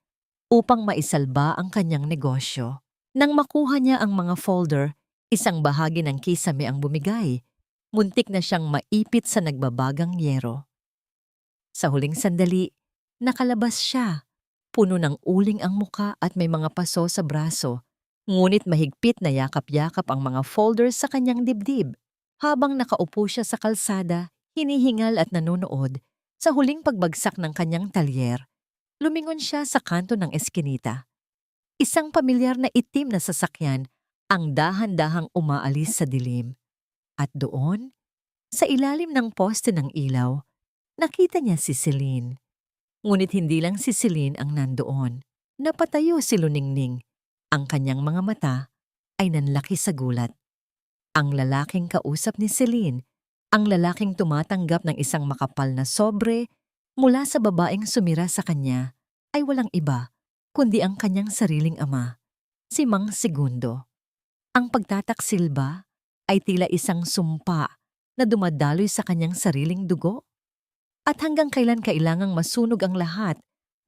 upang maisalba ang kanyang negosyo. Nang makuha niya ang mga folder, isang bahagi ng kisame ang bumigay. Muntik na siyang maipit sa nagbabagang yero. Sa huling sandali, nakalabas siya. Puno ng uling ang muka at may mga paso sa braso. Ngunit mahigpit na yakap-yakap ang mga folders sa kanyang dibdib. Habang nakaupo siya sa kalsada, hinihingal at nanonood, sa huling pagbagsak ng kanyang talyer, lumingon siya sa kanto ng eskinita. Isang pamilyar na itim na sasakyan ang dahan-dahang umaalis sa dilim. At doon, sa ilalim ng poste ng ilaw, nakita niya si Celine. Ngunit hindi lang si Celine ang nandoon. Napatayo si Luningning. Ang kanyang mga mata ay nanlaki sa gulat. Ang lalaking kausap ni Celine, ang lalaking tumatanggap ng isang makapal na sobre mula sa babaeng sumira sa kanya, ay walang iba kundi ang kanyang sariling ama, si Mang Segundo. Ang pagtataksil ba ay tila isang sumpa na dumadaloy sa kanyang sariling dugo? At hanggang kailan kailangang masunog ang lahat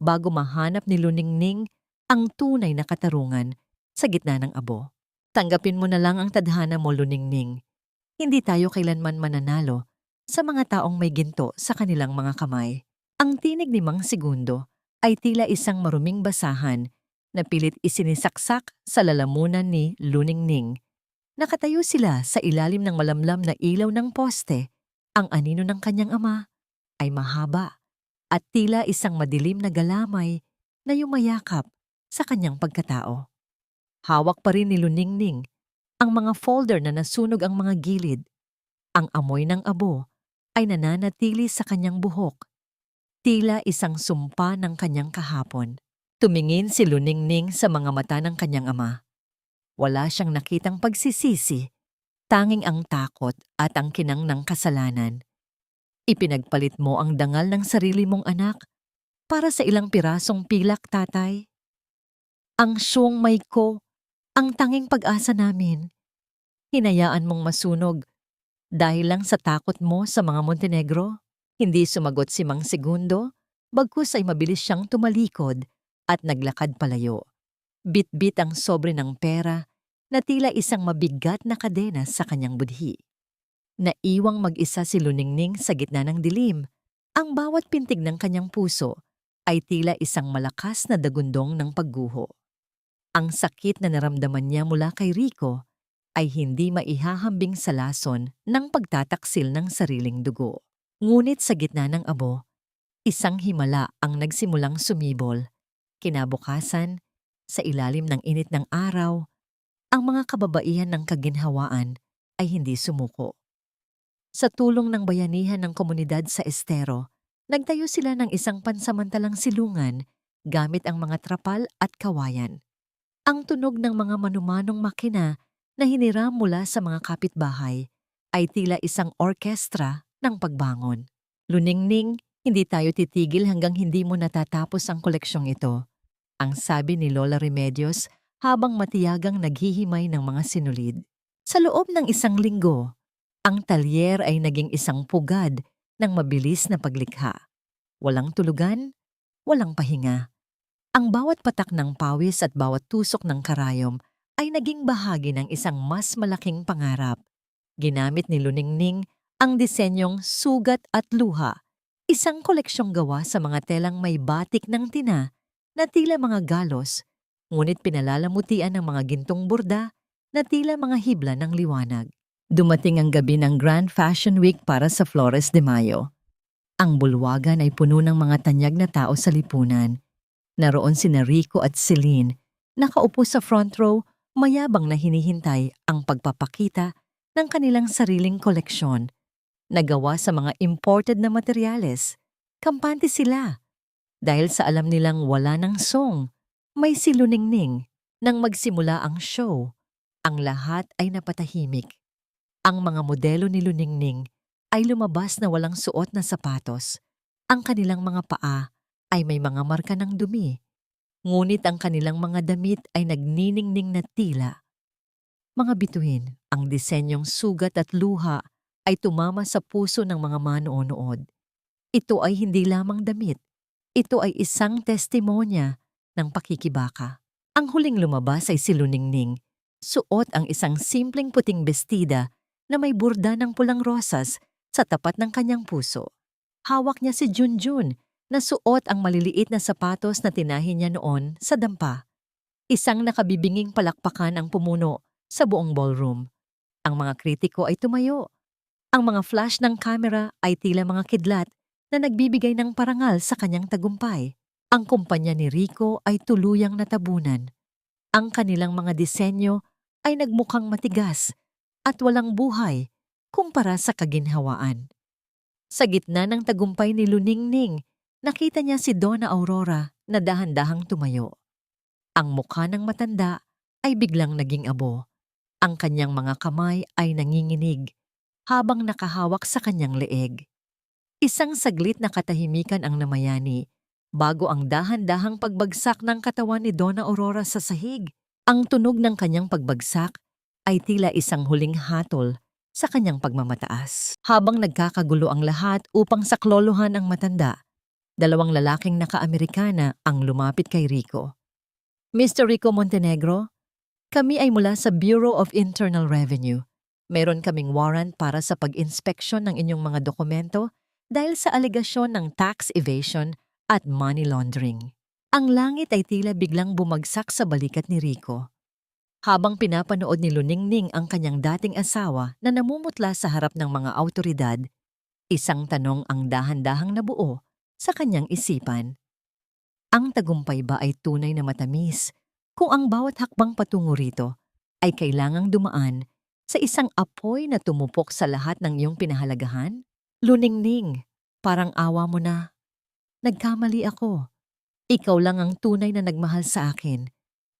bago mahanap ni Luningning ang tunay na katarungan sa gitna ng abo? Tanggapin mo na lang ang tadhana mo, Luningning. Hindi tayo kailanman mananalo sa mga taong may ginto sa kanilang mga kamay. Ang tinig ni Mang Segundo ay tila isang maruming basahan na pilit isinisaksak sa lalamunan ni Luningning. Nakatayo sila sa ilalim ng malamlam na ilaw ng poste. Ang anino ng kanyang ama ay mahaba at tila isang madilim na galamay na yumayakap sa kanyang pagkatao. Hawak pa rin ni Luningning ang mga folder na nasunog ang mga gilid. Ang amoy ng abo ay nananatili sa kanyang buhok. Tila isang sumpa ng kanyang kahapon. Tumingin si Luningning sa mga mata ng kanyang ama. Wala siyang nakitang pagsisisi, tanging ang takot at ang kinang ng kasalanan. Ipinagpalit mo ang dangal ng sarili mong anak para sa ilang pirasong pilak, tatay. Ang siyong may ko, ang tanging pag-asa namin. Hinayaan mong masunog dahil lang sa takot mo sa mga Montenegro. Hindi sumagot si Mang Segundo, bagkus ay mabilis siyang tumalikod at naglakad palayo. Bit-bit ang sobre ng pera na tila isang mabigat na kadena sa kanyang budhi. Naiwang mag-isa si Luningning sa gitna ng dilim. Ang bawat pintig ng kanyang puso ay tila isang malakas na dagundong ng pagguho. Ang sakit na naramdaman niya mula kay Rico ay hindi maihahambing sa lason ng pagtataksil ng sariling dugo. Ngunit sa gitna ng abo, isang himala ang nagsimulang sumibol. Kinabukasan, sa ilalim ng init ng araw, ang mga kababaihan ng kaginhawaan ay hindi sumuko. Sa tulong ng bayanihan ng komunidad sa Estero, nagtayo sila ng isang pansamantalang silungan gamit ang mga trapal at kawayan. Ang tunog ng mga manumanong makina na hiniram mula sa mga kapitbahay ay tila isang orkestra ng pagbangon. Luningning, hindi tayo titigil hanggang hindi mo natatapos ang koleksyong ito, ang sabi ni Lola Remedios habang matiyagang naghihimay ng mga sinulid. Sa loob ng isang linggo, ang talyer ay naging isang pugad ng mabilis na paglikha. Walang tulugan, walang pahinga. Ang bawat patak ng pawis at bawat tusok ng karayom ay naging bahagi ng isang mas malaking pangarap. Ginamit ni Luningning ang disenyong sugat at luha, isang koleksyong gawa sa mga telang may batik ng tina na tila mga galos, ngunit pinalalamutian ng mga gintong burda na tila mga hibla ng liwanag. Dumating ang gabi ng Grand Fashion Week para sa Flores de Mayo. Ang bulwagan ay puno ng mga tanyag na tao sa lipunan. Naroon sina Rico at Celine, nakaupo sa front row, mayabang na hinihintay ang pagpapakita ng kanilang sariling koleksyon. Nagawa sa mga imported na materyales. Kampante sila. Dahil sa alam nilang wala ng song, may si Luningning. Nang magsimula ang show, ang lahat ay napatahimik. Ang mga modelo ni Luningning ay lumabas na walang suot na sapatos. Ang kanilang mga paa ay may mga marka ng dumi. Ngunit ang kanilang mga damit ay nagniningning na tila. Mga bituin, ang disenyong sugat at luha ay tumama sa puso ng mga manonood. Ito ay hindi lamang damit. Ito ay isang testimonya ng pakikibaka. Ang huling lumabas ay si Luningning. Suot ang isang simpleng puting bestida na may burda ng pulang rosas sa tapat ng kanyang puso. Hawak niya si Junjun, Nasuot ang maliliit na sapatos na tinahi niya noon sa dampa. Isang nakabibinging palakpakan ang pumuno sa buong ballroom. Ang mga kritiko ay tumayo. Ang mga flash ng kamera ay tila mga kidlat na nagbibigay ng parangal sa kanyang tagumpay. Ang kumpanya ni Rico ay tuluyang natabunan. Ang kanilang mga disenyo ay nagmukhang matigas at walang buhay kumpara sa kaginhawaan. Sa gitna ng tagumpay ni Luningning, nakita niya si Donna Aurora na dahan-dahang tumayo. Ang mukha ng matanda ay biglang naging abo. Ang kanyang mga kamay ay nanginginig habang nakahawak sa kanyang leeg. Isang saglit na katahimikan ang namayani bago ang dahan-dahang pagbagsak ng katawan ni Donna Aurora sa sahig. Ang tunog ng kanyang pagbagsak ay tila isang huling hatol sa kanyang pagmamataas. Habang nagkakagulo ang lahat upang saklolohan ang matanda, dalawang lalaking naka-Amerikana ang lumapit kay Rico. Mr. Rico Montenegro, kami ay mula sa Bureau of Internal Revenue. Meron kaming warrant para sa pag-inspeksyon ng inyong mga dokumento dahil sa alegasyon ng tax evasion at money laundering. Ang langit ay tila biglang bumagsak sa balikat ni Rico. Habang pinapanood ni Luningning ang kanyang dating asawa na namumutla sa harap ng mga awtoridad, isang tanong ang dahan-dahang nabuo sa kanyang isipan. Ang tagumpay ba ay tunay na matamis kung ang bawat hakbang patungo rito ay kailangang dumaan sa isang apoy na tumupok sa lahat ng iyong pinahalagahan? Luningning, parang awa mo na. Nagkamali ako. Ikaw lang ang tunay na nagmahal sa akin.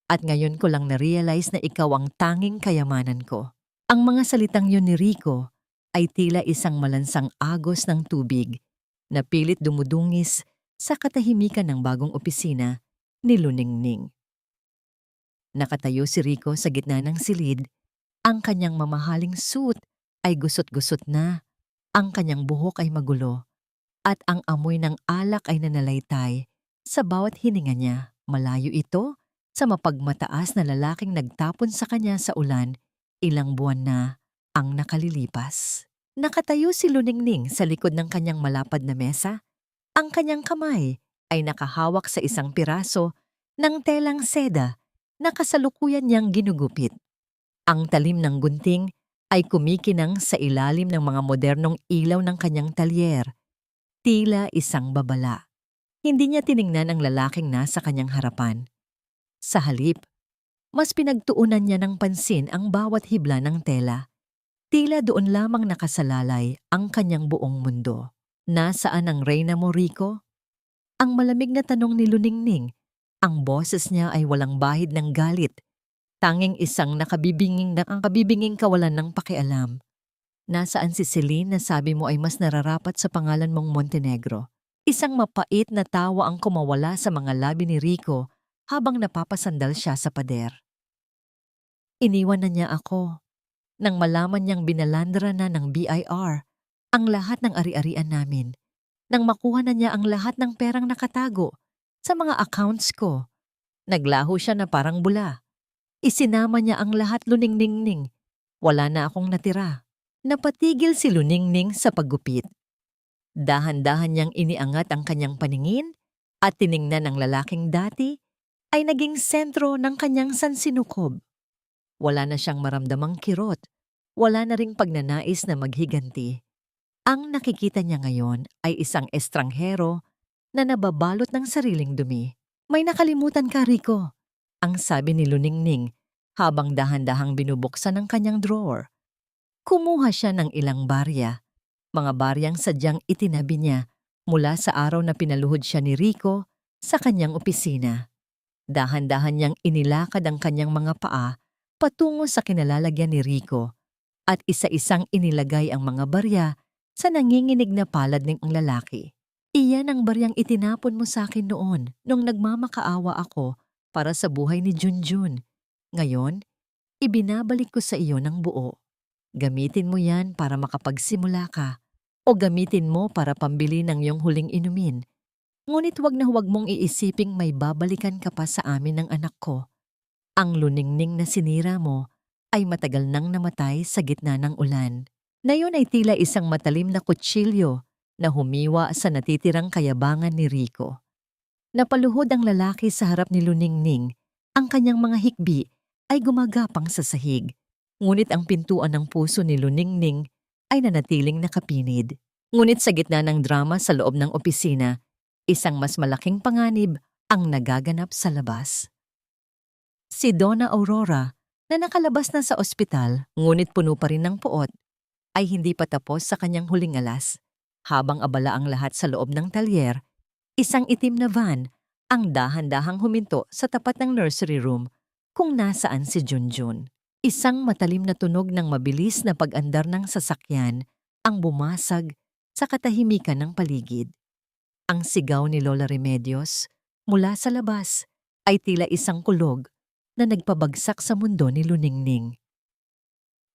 At ngayon ko lang na-realize na ikaw ang tanging kayamanan ko. Ang mga salitang yun ni Rico ay tila isang malansang agos ng tubig na pilit dumudungis sa katahimikan ng bagong opisina ni Luningning. Nakatayo si Rico sa gitna ng silid. Ang kanyang mamahaling suit ay gusot-gusot na. Ang kanyang buhok ay magulo. At ang amoy ng alak ay nanalaitay sa bawat hininga niya. Malayo ito sa mapagmataas na lalaking nagtapon sa kanya sa ulan, ilang buwan na ang nakalilipas. Nakatayo si Luningning sa likod ng kanyang malapad na mesa. Ang kanyang kamay ay nakahawak sa isang piraso ng telang seda na kasalukuyan niyang ginugupit. Ang talim ng gunting ay kumikinang sa ilalim ng mga modernong ilaw ng kanyang talyer. Tila isang babala. Hindi niya tiningnan ang lalaking nasa kanyang harapan. Sa halip, mas pinagtuunan niya ng pansin ang bawat hibla ng tela. Tila doon lamang nakasalalay ang kanyang buong mundo. Nasaan ang reyna mo, Rico? Ang malamig na tanong ni Luningning. Ang boses niya ay walang bahid ng galit. Tanging isang nakabibinging kawalan ng pakialam. Nasaan si Celine na sabi mo ay mas nararapat sa pangalan mong Montenegro? Isang mapait na tawa ang kumawala sa mga labi ni Rico habang napapasandal siya sa pader. Iniwan na niya ako. Nang malaman niyang binalandra na ng BIR ang lahat ng ari-arian namin. Nang makuha na niya ang lahat ng perang nakatago sa mga accounts ko. Naglaho siya na parang bula. Isinama niya ang lahat, Luningning. Wala na akong natira. Napatigil si Luningning sa paggupit. Dahan-dahan niyang iniangat ang kanyang paningin at tiningnan ng lalaking dati ay naging sentro ng kanyang sansinukob. Wala na siyang maramdamang kirot, wala na ring pagnanais na maghiganti. Ang nakikita niya ngayon ay isang estranghero na nababalot ng sariling dumi. May nakalimutan ka, Rico, ang sabi ni Luningning habang dahan-dahang binubuksan ang kanyang drawer. Kumuha siya ng ilang barya, mga baryang sadyang itinabi niya mula sa araw na pinaluhod siya ni Rico sa kanyang opisina. Dahan-dahan niyang inilakad ang kanyang mga paa patungo sa kinalalagyan ni Rico at isa-isang inilagay ang mga barya sa nanginginig na palad ng lalaki. Iyan ang baryang itinapon mo sa akin noon nung nagmamakaawa ako para sa buhay ni Junjun. Ngayon, ibinabalik ko sa iyo ng buo. Gamitin mo yan para makapagsimula ka o gamitin mo para pambili ng iyong huling inumin. Ngunit huwag na huwag mong iisiping may babalikan ka pa sa amin ng anak ko. Ang Luningning na sinira mo ay matagal nang namatay sa gitna ng ulan. Na yun ay tila isang matalim na kutsilyo na humiwa sa natitirang kayabangan ni Rico. Napaluhod ang lalaki sa harap ni Luningning. Ang kanyang mga hikbi ay gumagapang sa sahig. Ngunit ang pintuan ng puso ni Luningning ay nanatiling nakapinid. Ngunit sa gitna ng drama sa loob ng opisina, isang mas malaking panganib ang nagaganap sa labas. Si Donna Aurora, na nakalabas na sa ospital ngunit puno pa rin ng puot, ay hindi pa tapos sa kanyang huling alas. Habang abala ang lahat sa loob ng talyer, isang itim na van ang dahan-dahang huminto sa tapat ng nursery room kung nasaan si Junjun. Isang matalim na tunog ng mabilis na pag-andar ng sasakyan ang bumasag sa katahimikan ng paligid. Ang sigaw ni Lola Remedios mula sa labas ay tila isang kulog na nagpabagsak sa mundo ni Luningning.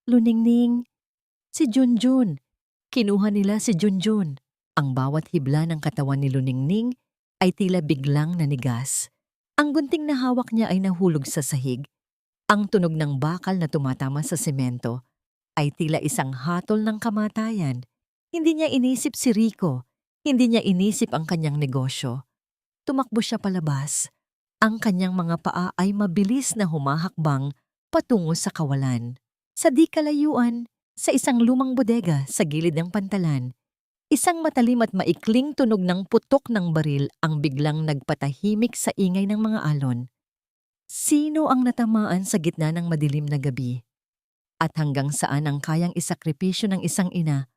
Luningning, si Junjun. Kinuha nila si Junjun. Ang bawat hibla ng katawan ni Luningning ay tila biglang nanigas. Ang gunting na hawak niya ay nahulog sa sahig. Ang tunog ng bakal na tumatama sa semento ay tila isang hatol ng kamatayan. Hindi niya inisip si Rico. Hindi niya inisip ang kanyang negosyo. Tumakbo siya palabas. Ang kanyang mga paa ay mabilis na humahakbang patungo sa kawalan. Sa di kalayuan, sa isang lumang bodega sa gilid ng pantalan, isang matalim at maikling tunog ng putok ng baril ang biglang nagpatahimik sa ingay ng mga alon. Sino ang natamaan sa gitna ng madilim na gabi? At hanggang saan ang kayang isakripisyo ng isang ina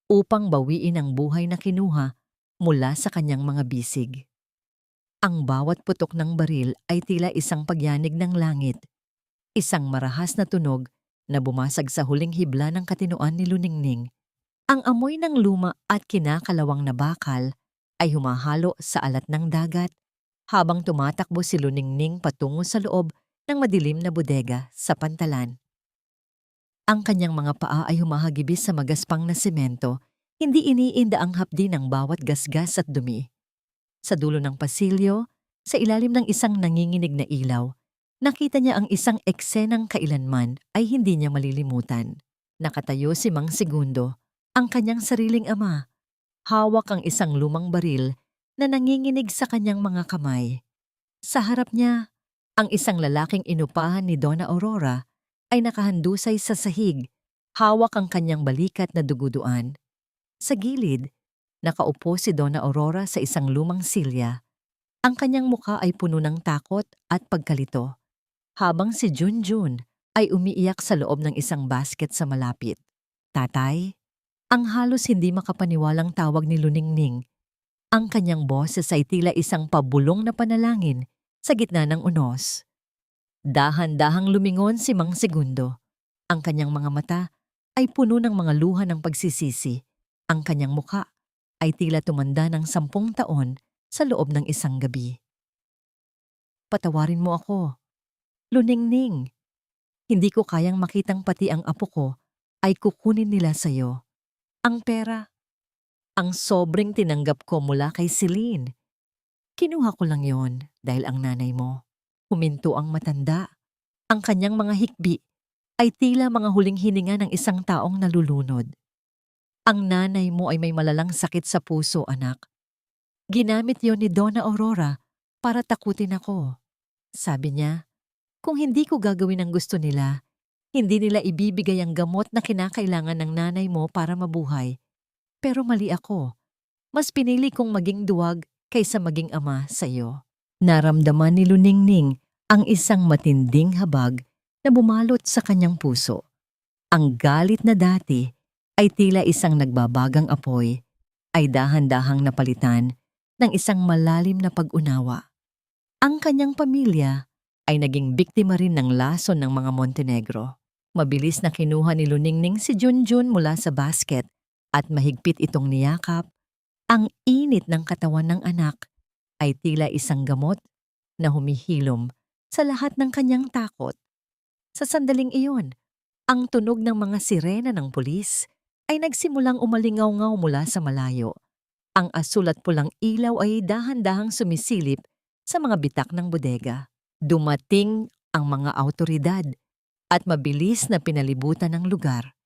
upang bawiin ang buhay na kinuha mula sa kanyang mga bisig? Ang bawat putok ng baril ay tila isang pagyanig ng langit, isang marahas na tunog na bumasag sa huling hibla ng katinoan ni Luningning. Ang amoy ng luma at kinakalawang na bakal ay humahalo sa alat ng dagat habang tumatakbo si Luningning patungo sa loob ng madilim na bodega sa pantalan. Ang kanyang mga paa ay humahagibis sa magaspang na semento, hindi iniinda ang hapdi ng bawat gasgas at dumi. Sa dulo ng pasilyo, sa ilalim ng isang nanginginig na ilaw, nakita niya ang isang eksenang kailanman ay hindi niya malilimutan. Nakatayo si Mang Segundo, ang kanyang sariling ama. Hawak ang isang lumang baril na nanginginig sa kanyang mga kamay. Sa harap niya, ang isang lalaking inupahan ni Donna Aurora ay nakahandusay sa sahig, hawak ang kanyang balikat na duguduan. Sa gilid, nakaupo si Donna Aurora sa isang lumang silya. Ang kanyang mukha ay puno ng takot at pagkalito, habang si Junjun ay umiiyak sa loob ng isang basket sa malapit. Tatay? Ang halos hindi makapaniwalang tawag ni Luningning. Ang kanyang boses ay tila isang pabulong na panalangin sa gitna ng unos. Dahan-dahang lumingon si Mang Segundo. Ang kanyang mga mata ay puno ng mga luha ng pagsisisi. Ang kanyang mukha ay tila tumanda ng 10 taon sa loob ng isang gabi. Patawarin mo ako, Luningning. Hindi ko kayang makitang pati ang apo ko ay kukunin nila sa'yo. Ang pera, ang sobrang tinanggap ko mula kay Celine. Kinuha ko lang yon dahil ang nanay mo. Huminto ang matanda. Ang kanyang mga hikbi ay tila mga huling hininga ng isang taong nalulunod. Ang nanay mo ay may malalang sakit sa puso, anak. Ginamit yon ni Donna Aurora para takutin ako. Sabi niya, kung hindi ko gagawin ang gusto nila, hindi nila ibibigay ang gamot na kinakailangan ng nanay mo para mabuhay. Pero mali ako. Mas pinili kong maging duwag kaysa maging ama sa iyo. Naramdaman ni Luningning ang isang matinding habag na bumalot sa kanyang puso. Ang galit na dati ay tila isang nagbabagang apoy, ay dahan-dahang napalitan ng isang malalim na pag-unawa. Ang kanyang pamilya ay naging biktima rin ng lason ng mga Montenegro. Mabilis na kinuha ni Luningning si Junjun mula sa basket at mahigpit itong niyakap. Ang init ng katawan ng anak ay tila isang gamot na humihilom sa lahat ng kanyang takot. Sa sandaling iyon, ang tunog ng mga sirena ng pulis ay nagsimulang umalingaw-ngaw mula sa malayo. Ang asul at pulang ilaw ay dahan-dahang sumisilip sa mga bitak ng bodega. Dumating ang mga awtoridad at mabilis na pinalibutan ng lugar.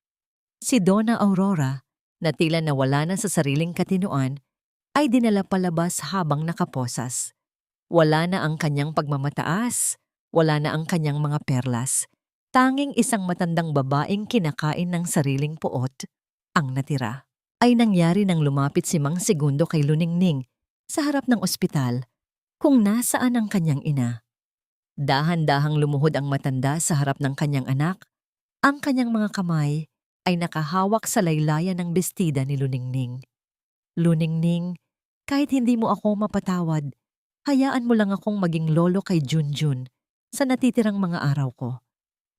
Si Donna Aurora na tila nawala na sa sariling katinoan, ay dinala palabas habang nakaposas. Wala na ang kanyang pagmamataas, wala na ang kanyang mga perlas. Tanging isang matandang babaeng kinakain ng sariling puot ang natira. Ay nangyari nang lumapit si Mang Segundo kay Luningning sa harap ng ospital kung nasaan ang kanyang ina. Dahan-dahang lumuhod ang matanda sa harap ng kanyang anak. Ang kanyang mga kamay ay nakahawak sa laylayan ng bestida ni Luningning. Luningning, kahit hindi mo ako mapatawad, hayaan mo lang akong maging lolo kay Junjun sa natitirang mga araw ko.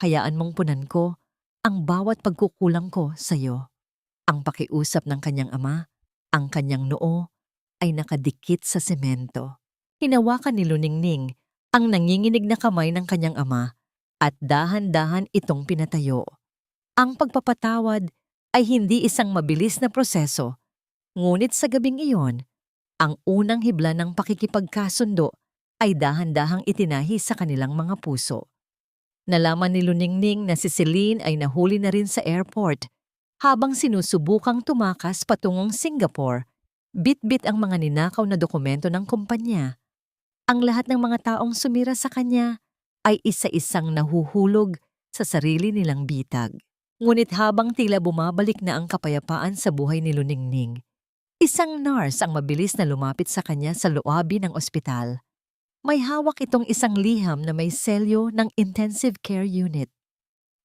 Hayaan mong punan ko ang bawat pagkukulang ko sa iyo. Ang pakiusap ng kanyang ama, ang kanyang noo, ay nakadikit sa semento. Hinawakan ni Luningning ang nanginginig na kamay ng kanyang ama at dahan-dahan itong pinatayo. Ang pagpapatawad ay hindi isang mabilis na proseso, ngunit sa gabing iyon, ang unang hibla ng pakikipagkasundo ay dahan-dahang itinahi sa kanilang mga puso. Nalaman ni Luningning na si Celine ay nahuli na rin sa airport habang sinusubukang tumakas patungong Singapore. Bit-bit ang mga ninakaw na dokumento ng kumpanya. Ang lahat ng mga taong sumira sa kanya ay isa-isang nahuhulog sa sarili nilang bitag. Ngunit habang tila bumabalik na ang kapayapaan sa buhay ni Luningning, isang nurse ang mabilis na lumapit sa kanya sa loobi ng ospital. May hawak itong isang liham na may selyo ng intensive care unit.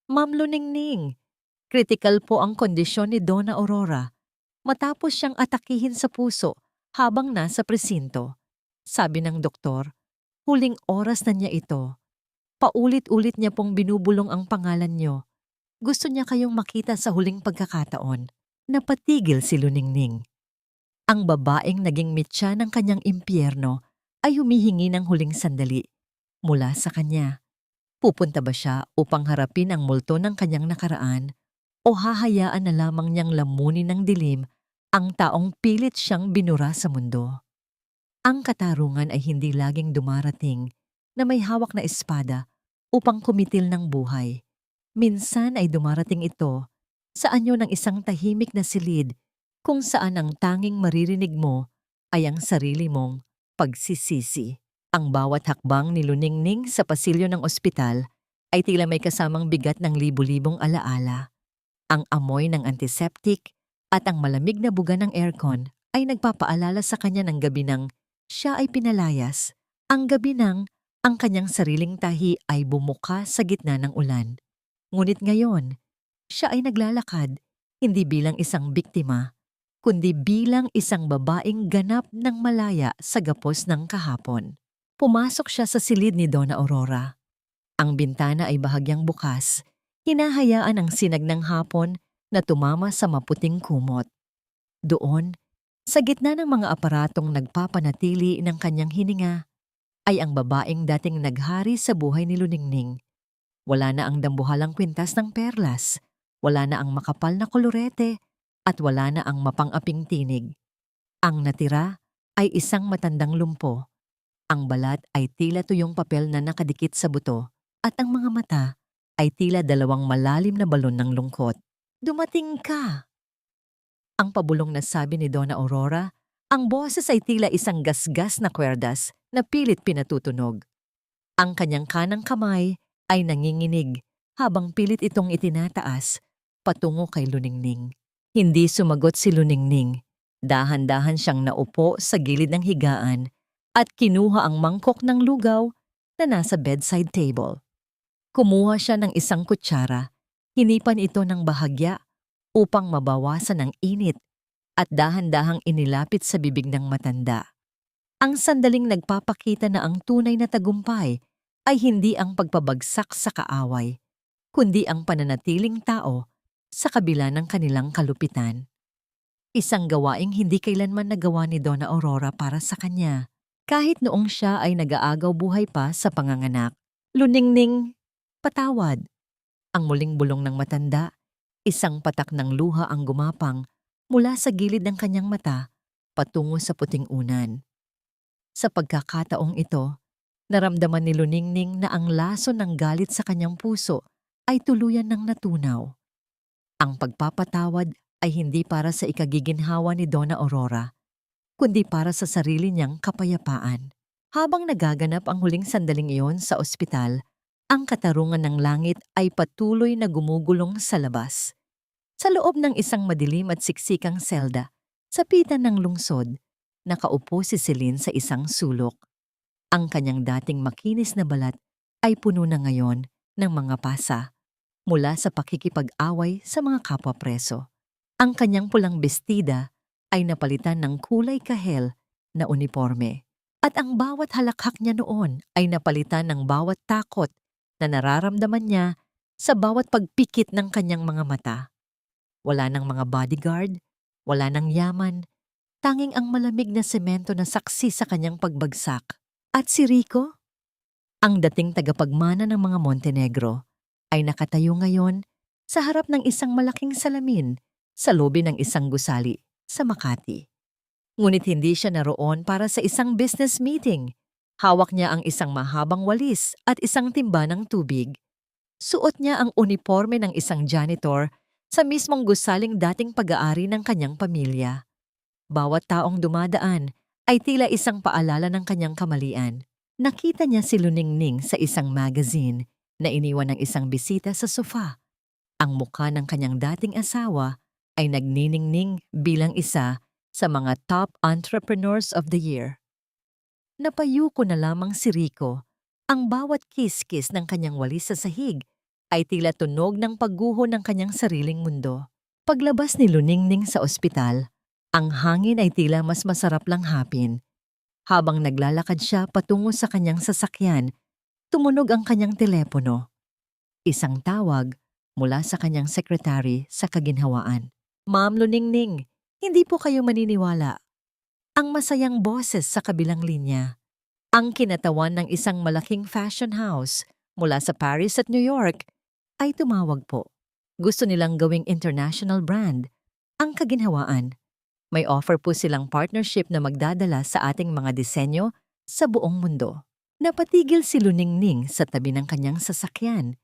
Ma'am Luningning, critical po ang kondisyon ni Donna Aurora matapos siyang atakihin sa puso habang nasa presinto. Sabi ng doktor, huling oras na niya ito. Paulit-ulit niya pong binubulong ang pangalan niyo. Gusto niya kayong makita sa huling pagkakataon. Napatigil si Luningning. Ang babaeng naging mitya ng kanyang impyerno ay humihingi ng huling sandali mula sa kanya. Pupunta ba siya upang harapin ang multo ng kanyang nakaraan o hahayaan na lamang niyang lamunin ng dilim ang taong pilit siyang binura sa mundo? Ang katarungan ay hindi laging dumarating na may hawak na espada upang kumitil ng buhay. Minsan ay dumarating ito sa anyo ng isang tahimik na silid kung saan ang tanging maririnig mo ay ang sarili mong pagsisisi. Ang bawat hakbang ni Luningning sa pasilyo ng ospital ay tila may kasamang bigat ng libu-libong alaala. Ang amoy ng antiseptic at ang malamig na buga ng aircon ay nagpapaalala sa kanya ng gabi ng siya ay pinalayas. Ang gabi ng ang kanyang sariling tahi ay bumuka sa gitna ng ulan. Ngunit ngayon, siya ay naglalakad hindi bilang isang biktima, kundi bilang isang babaeng ganap ng malaya sa gapos ng kahapon. Pumasok siya sa silid ni Donna Aurora. Ang bintana ay bahagyang bukas, hinahayaan ang sinag ng hapon na tumama sa maputing kumot. Doon, sa gitna ng mga aparatong nagpapanatili ng kanyang hininga, ay ang babaeng dating naghari sa buhay ni Luningning. Wala na ang dambuhalang kwintas ng perlas, wala na ang makapal na kolorete, at wala na ang mapang-aping tinig. Ang natira ay isang matandang lumpo. Ang balat ay tila tuyong papel na nakadikit sa buto, at ang mga mata ay tila dalawang malalim na balon ng lungkot. Dumating ka! Ang pabulong na sabi ni Donna Aurora, ang boses ay tila isang gasgas na kwerdas na pilit pinatutunog. Ang kanyang kanang kamay ay nanginginig habang pilit itong itinataas patungo kay Luningning. Hindi sumagot si Luningning. Dahan-dahan siyang naupo sa gilid ng higaan at kinuha ang mangkok ng lugaw na nasa bedside table. Kumuha siya ng isang kutsara, hinipan ito ng bahagya upang mabawasan ang init at dahan-dahang inilapit sa bibig ng matanda. Ang sandaling nagpapakita na ang tunay na tagumpay ay hindi ang pagpabagsak sa kaaway, kundi ang pananatiling tao sa kabila ng kanilang kalupitan. Isang gawaing hindi kailanman nagawa ni Donna Aurora para sa kanya, kahit noong siya ay nag-aagaw buhay pa sa panganganak. Luningning, patawad. Ang muling bulong ng matanda, isang patak ng luha ang gumapang mula sa gilid ng kanyang mata patungo sa puting unan. Sa pagkakataong ito, naramdaman ni Luningning na ang laso ng galit sa kanyang puso ay tuluyan ng natunaw. Ang pagpapatawad ay hindi para sa ikagiginhawa ni Donna Aurora, kundi para sa sarili niyang kapayapaan. Habang nagaganap ang huling sandaling iyon sa ospital, ang katarungan ng langit ay patuloy na gumugulong sa labas. Sa loob ng isang madilim at siksikang selda, sa pitan ng lungsod, nakaupo si Celine sa isang sulok. Ang kanyang dating makinis na balat ay puno na ngayon ng mga pasa mula sa pakikipag-away sa mga kapwa preso. Ang kanyang pulang bestida ay napalitan ng kulay kahel na uniforme. At ang bawat halakhak niya noon ay napalitan ng bawat takot na nararamdaman niya sa bawat pagpikit ng kanyang mga mata. Wala ng mga bodyguard, wala ng yaman, tanging ang malamig na semento na saksi sa kanyang pagbagsak. At si Rico, ang dating tagapagmana ng mga Montenegro, ay nakatayo ngayon sa harap ng isang malaking salamin sa lobi ng isang gusali sa Makati. Ngunit hindi siya naroon para sa isang business meeting. Hawak niya ang isang mahabang walis at isang timba ng tubig. Suot niya ang uniforme ng isang janitor sa mismong gusaling dating pag-aari ng kanyang pamilya. Bawat taong dumadaan ay tila isang paalala ng kanyang kamalian. Nakita niya si Luningning sa isang magazine na iniwan ng isang bisita sa sofa. Ang mukha ng kanyang dating asawa ay nagniningning bilang isa sa mga top entrepreneurs of the year. Napayuko na lamang si Rico. Ang bawat kiss-kiss ng kanyang walis sa sahig ay tila tunog ng pagguho ng kanyang sariling mundo. Paglabas ni Luningning sa ospital, ang hangin ay tila mas masarap lang hapin. Habang naglalakad siya patungo sa kanyang sasakyan, tumunog ang kanyang telepono. Isang tawag mula sa kanyang sekretary sa kaginhawaan. Ma'am Luningning, hindi po kayo maniniwala. Ang masayang boses sa kabilang linya. Ang kinatawan ng isang malaking fashion house mula sa Paris at New York ay tumawag po. Gusto nilang gawing international brand. Ang kaginhawaan. May offer po silang partnership na magdadala sa ating mga disenyo sa buong mundo. Napatigil si Luningning sa tabi ng kanyang sasakyan.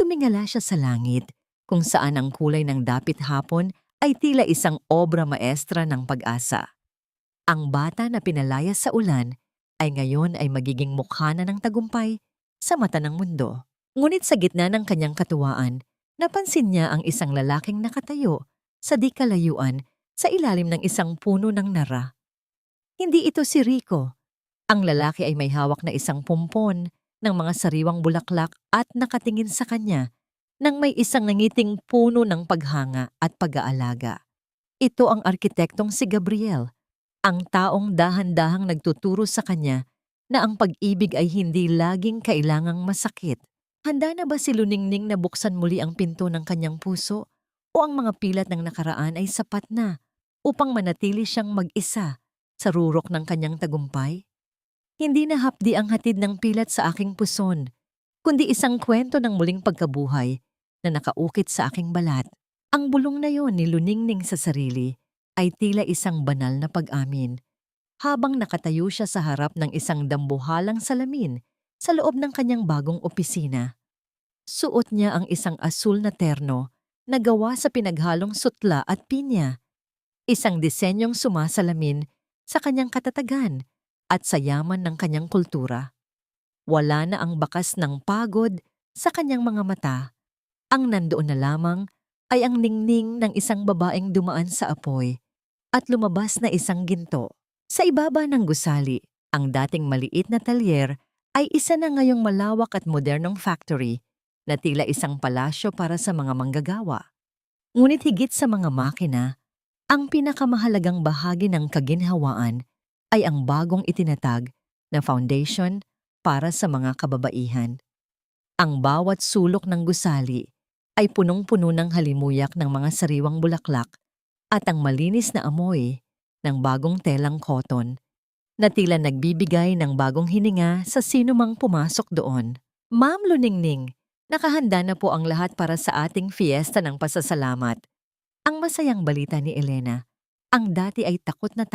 Tumingala siya sa langit, kung saan ang kulay ng dapit hapon ay tila isang obra maestra ng pag-asa. Ang bata na pinalayas sa ulan ay ngayon ay magiging mukha na ng tagumpay sa mata ng mundo. Ngunit sa gitna ng kanyang katuwaan, napansin niya ang isang lalaking nakatayo sa di kalayuan sa ilalim ng isang puno ng nara. Hindi ito si Rico. Ang lalaki ay may hawak na isang pumpon ng mga sariwang bulaklak at nakatingin sa kanya nang may isang nangiting puno ng paghanga at pag-aalaga. Ito ang arkitektong si Gabriel, ang taong dahan-dahang nagtuturo sa kanya na ang pag-ibig ay hindi laging kailangang masakit. Handa na ba si Luningning na buksan muli ang pinto ng kanyang puso o ang mga pilat ng nakaraan ay sapat na upang manatili siyang mag-isa sa rurok ng kanyang tagumpay? Hindi na hapdi ang hatid ng pilat sa aking puson, kundi isang kwento ng muling pagkabuhay na nakaukit sa aking balat. Ang bulong na yon ni Luningning sa sarili ay tila isang banal na pag-amin. Habang nakatayo siya sa harap ng isang dambuhalang salamin sa loob ng kanyang bagong opisina. Suot niya ang isang asul na terno na gawa sa pinaghalong sutla at pinya. Isang disenyong sumasalamin sa kanyang katatagan at sa yaman ng kanyang kultura. Wala na ang bakas ng pagod sa kanyang mga mata. Ang nandoon na lamang ay ang ningning ng isang babaeng dumaan sa apoy at lumabas na isang ginto. Sa ibaba ng gusali, ang dating maliit na talyer ay isa na ngayong malawak at modernong factory na tila isang palasyo para sa mga manggagawa. Ngunit higit sa mga makina, ang pinakamahalagang bahagi ng kaginhawaan ay ang bagong itinatag na foundation para sa mga kababaihan. Ang bawat sulok ng gusali ay punong-puno ng halimuyak ng mga sariwang bulaklak at ang malinis na amoy ng bagong telang cotton na tila nagbibigay ng bagong hininga sa sinumang pumasok doon. Ma'am Luningning, nakahanda na po ang lahat para sa ating fiesta ng pasasalamat. Ang masayang balita ni Elena, ang dati ay takot na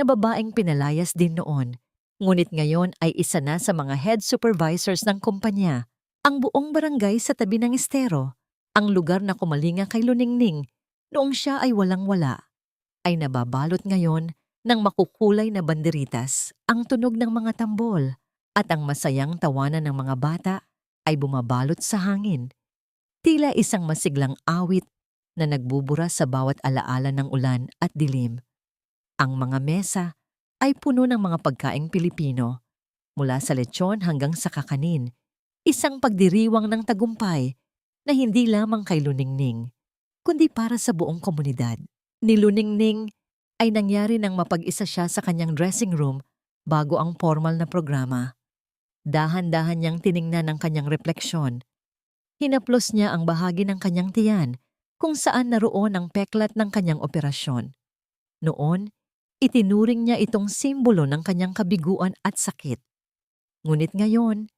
babaeng pinalayas din noon, ngunit ngayon ay isa na sa mga head supervisors ng kumpanya. Ang buong barangay sa tabi ng estero, ang lugar na kumalinga kay Luningning, noong siya ay walang-wala, ay nababalot ngayon ng makukulay na banderitas ang tunog ng mga tambol at ang masayang tawanan ng mga bata ay bumabalot sa hangin. Tila isang masiglang awit na nagbubura sa bawat alaala ng ulan at dilim. Ang mga mesa ay puno ng mga pagkaing Pilipino, mula sa lechon hanggang sa kakanin, isang pagdiriwang ng tagumpay na hindi lamang kay Luningning, kundi para sa buong komunidad. Ni Luningning ay nangyari nang mapag-isa siya sa kanyang dressing room bago ang formal na programa. Dahan-dahan niyang tiningnan ang kanyang refleksyon. Hinaplos niya ang bahagi ng kanyang tiyan kung saan naroon ang peklat ng kanyang operasyon. Noon, itinuring niya itong simbolo ng kanyang kabiguan at sakit. Ngunit ngayon,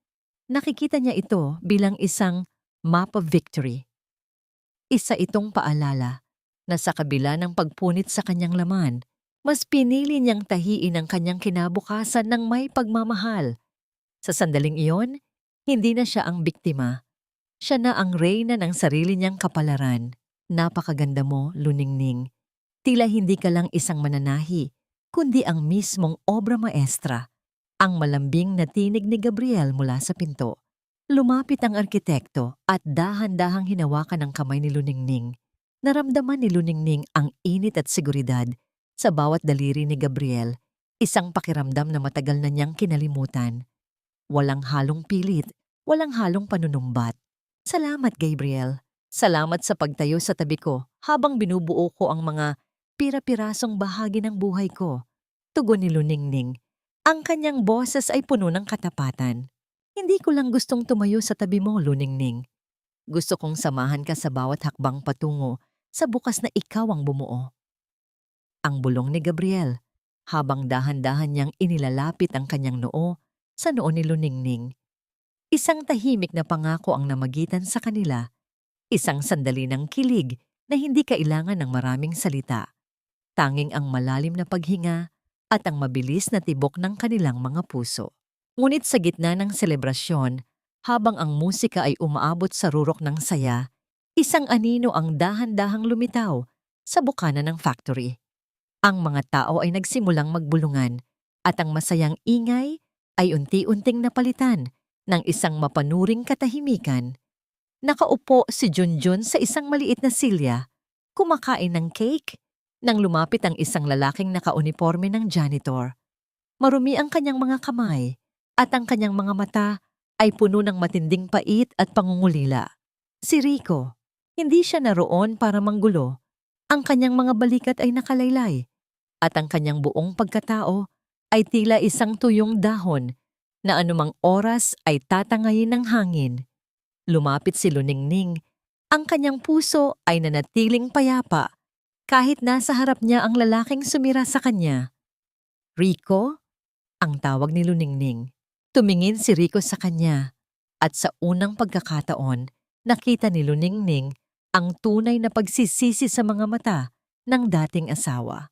nakikita niya ito bilang isang map of victory. Isa itong paalala na sa kabila ng pagpunit sa kanyang laman, mas pinili niyang tahiin ang kanyang kinabukasan ng may pagmamahal. Sa sandaling iyon, hindi na siya ang biktima. Siya na ang reyna ng sarili niyang kapalaran. Napakaganda mo, Luningning. Tila hindi ka lang isang mananahi, kundi ang mismong obra maestra. Ang malambing na tinig ni Gabriel mula sa pinto. Lumapit ang arkitekto at dahan-dahang hinawakan ang kamay ni Luningning. Naramdaman ni Luningning ang init at seguridad sa bawat daliri ni Gabriel, isang pakiramdam na matagal na niyang kinalimutan. Walang halong pilit, walang halong panunumbat. Salamat, Gabriel. Salamat sa pagtayo sa tabi ko habang binubuo ko ang mga pira-pirasong bahagi ng buhay ko. Tugon ni Luningning. Ang kanyang boses ay puno ng katapatan. Hindi ko lang gustong tumayo sa tabi mo, Luningning. Gusto kong samahan ka sa bawat hakbang patungo sa bukas na ikaw ang bumuo. Ang bulong ni Gabriel, habang dahan-dahan niyang inilalapit ang kanyang noo sa noo ni Luningning. Isang tahimik na pangako ang namagitan sa kanila, isang sandali ng kilig na hindi kailangan ng maraming salita. Tanging ang malalim na paghinga at ang mabilis na tibok ng kanilang mga puso. Ngunit sa gitna ng selebrasyon, habang ang musika ay umaabot sa rurok ng saya, isang anino ang dahan-dahang lumitaw sa bukana ng factory. Ang mga tao ay nagsimulang magbulungan at ang masayang ingay ay unti-unting napalitan ng isang mapanuring katahimikan. Nakaupo si Junjun sa isang maliit na silya, kumakain ng cake, nang lumapit ang isang lalaking nakauniforme ng janitor. Marumi ang kanyang mga kamay at ang kanyang mga mata ay puno ng matinding pait at pangungulila. Si Rico, hindi siya naroon para manggulo. Ang kanyang mga balikat ay nakalaylay at ang kanyang buong pagkatao ay tila isang tuyong dahon na anumang oras ay tatangayin ng hangin. Lumapit si Luningning. Ang kanyang puso ay nanatiling payapa kahit nasa harap niya ang lalaking sumira sa kanya. Rico? Ang tawag ni Luningning. Tumingin si Rico sa kanya at sa unang pagkakataon, nakita ni Luningning ang tunay na pagsisisi sa mga mata ng dating asawa.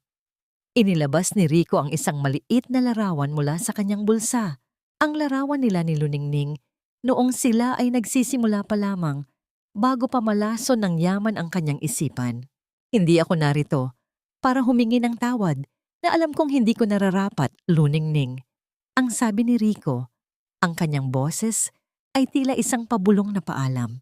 Inilabas ni Rico ang isang maliit na larawan mula sa kanyang bulsa. Ang larawan nila ni Luningning noong sila ay nagsisimula pa lamang bago pa malaso ng yaman ang kanyang isipan. Hindi ako narito para humingi ng tawad na alam kong hindi ko nararapat, Luningning. Ang sabi ni Rico, ang kanyang boses ay tila isang pabulong na paalam.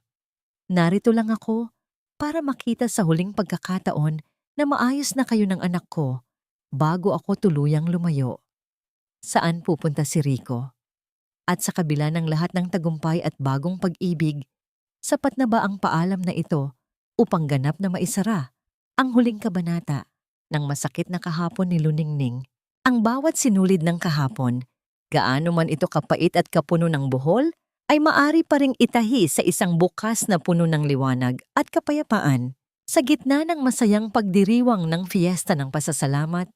Narito lang ako para makita sa huling pagkakataon na maayos na kayo ng anak ko bago ako tuluyang lumayo. Saan pupunta si Rico? At sa kabila ng lahat ng tagumpay at bagong pag-ibig, sapat na ba ang paalam na ito upang ganap na maisara ang huling kabanata ng masakit na kahapon ni Luningning? Ang bawat sinulid ng kahapon, gaano man ito kapait at kapuno ng buhol, ay maari pa ring itahi sa isang bukas na puno ng liwanag at kapayapaan. Sa gitna ng masayang pagdiriwang ng fiesta ng pasasalamat,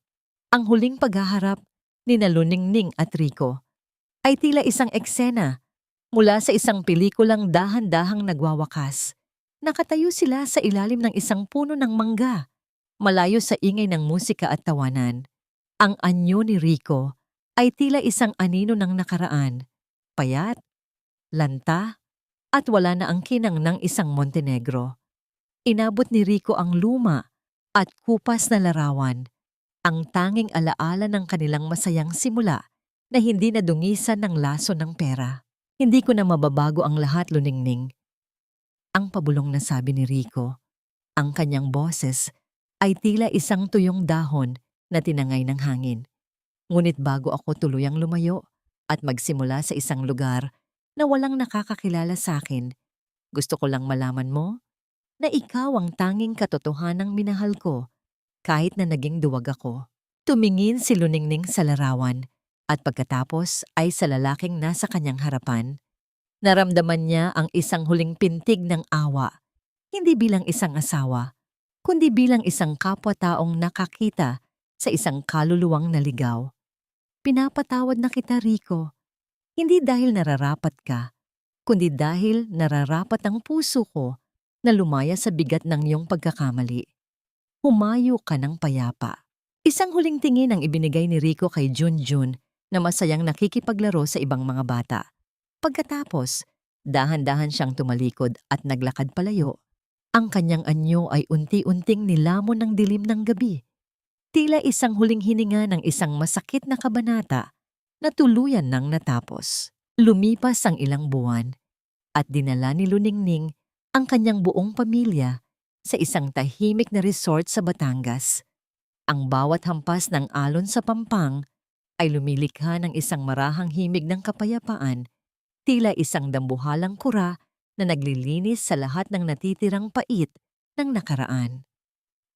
ang huling paghaharap ni Luningning at Rico ay tila isang eksena mula sa isang pelikulang dahan-dahang nagwawakas. Nakatayo sila sa ilalim ng isang puno ng mangga, malayo sa ingay ng musika at tawanan. Ang anyo ni Rico ay tila isang anino ng nakaraan, payat, lanta, at wala na ang kinang ng isang Montenegro. Inabot ni Rico ang luma at kupas na larawan, ang tanging alaala ng kanilang masayang simula na hindi nadungisan ng laso ng pera. Hindi ko na mababago ang lahat, Luningning. Ang pabulong na sabi ni Rico. Ang kanyang boses ay tila isang tuyong dahon na tinangay ng hangin. Ngunit bago ako tuluyang lumayo at magsimula sa isang lugar na walang nakakakilala sa akin, gusto ko lang malaman mo na ikaw ang tanging katotohanang minahal ko kahit na naging duwag ako. Tumingin si Luningning sa larawan at pagkatapos ay sa lalaking nasa kanyang harapan. Naramdaman niya ang isang huling pintig ng awa, hindi bilang isang asawa, kundi bilang isang kapwa-taong nakakita sa isang kaluluwang naligaw. Pinapatawad na kita, Rico. Hindi dahil nararapat ka, kundi dahil nararapat ang puso ko na lumaya sa bigat ng iyong pagkakamali. Humayo ka ng payapa. Isang huling tingin ang ibinigay ni Rico kay Junjun na masayang nakikipaglaro sa ibang mga bata. Pagkatapos, dahan-dahan siyang tumalikod at naglakad palayo. Ang kanyang anyo ay unti-unting nilamon ng dilim ng gabi. Tila isang huling hininga ng isang masakit na kabanata na tuluyan nang natapos. Lumipas ang ilang buwan at dinala ni Luningning ang kanyang buong pamilya sa isang tahimik na resort sa Batangas. Ang bawat hampas ng alon sa pampang ay lumilikha ng isang marahang himig ng kapayapaan, tila isang dambuhalang kura na naglilinis sa lahat ng natitirang pait ng nakaraan.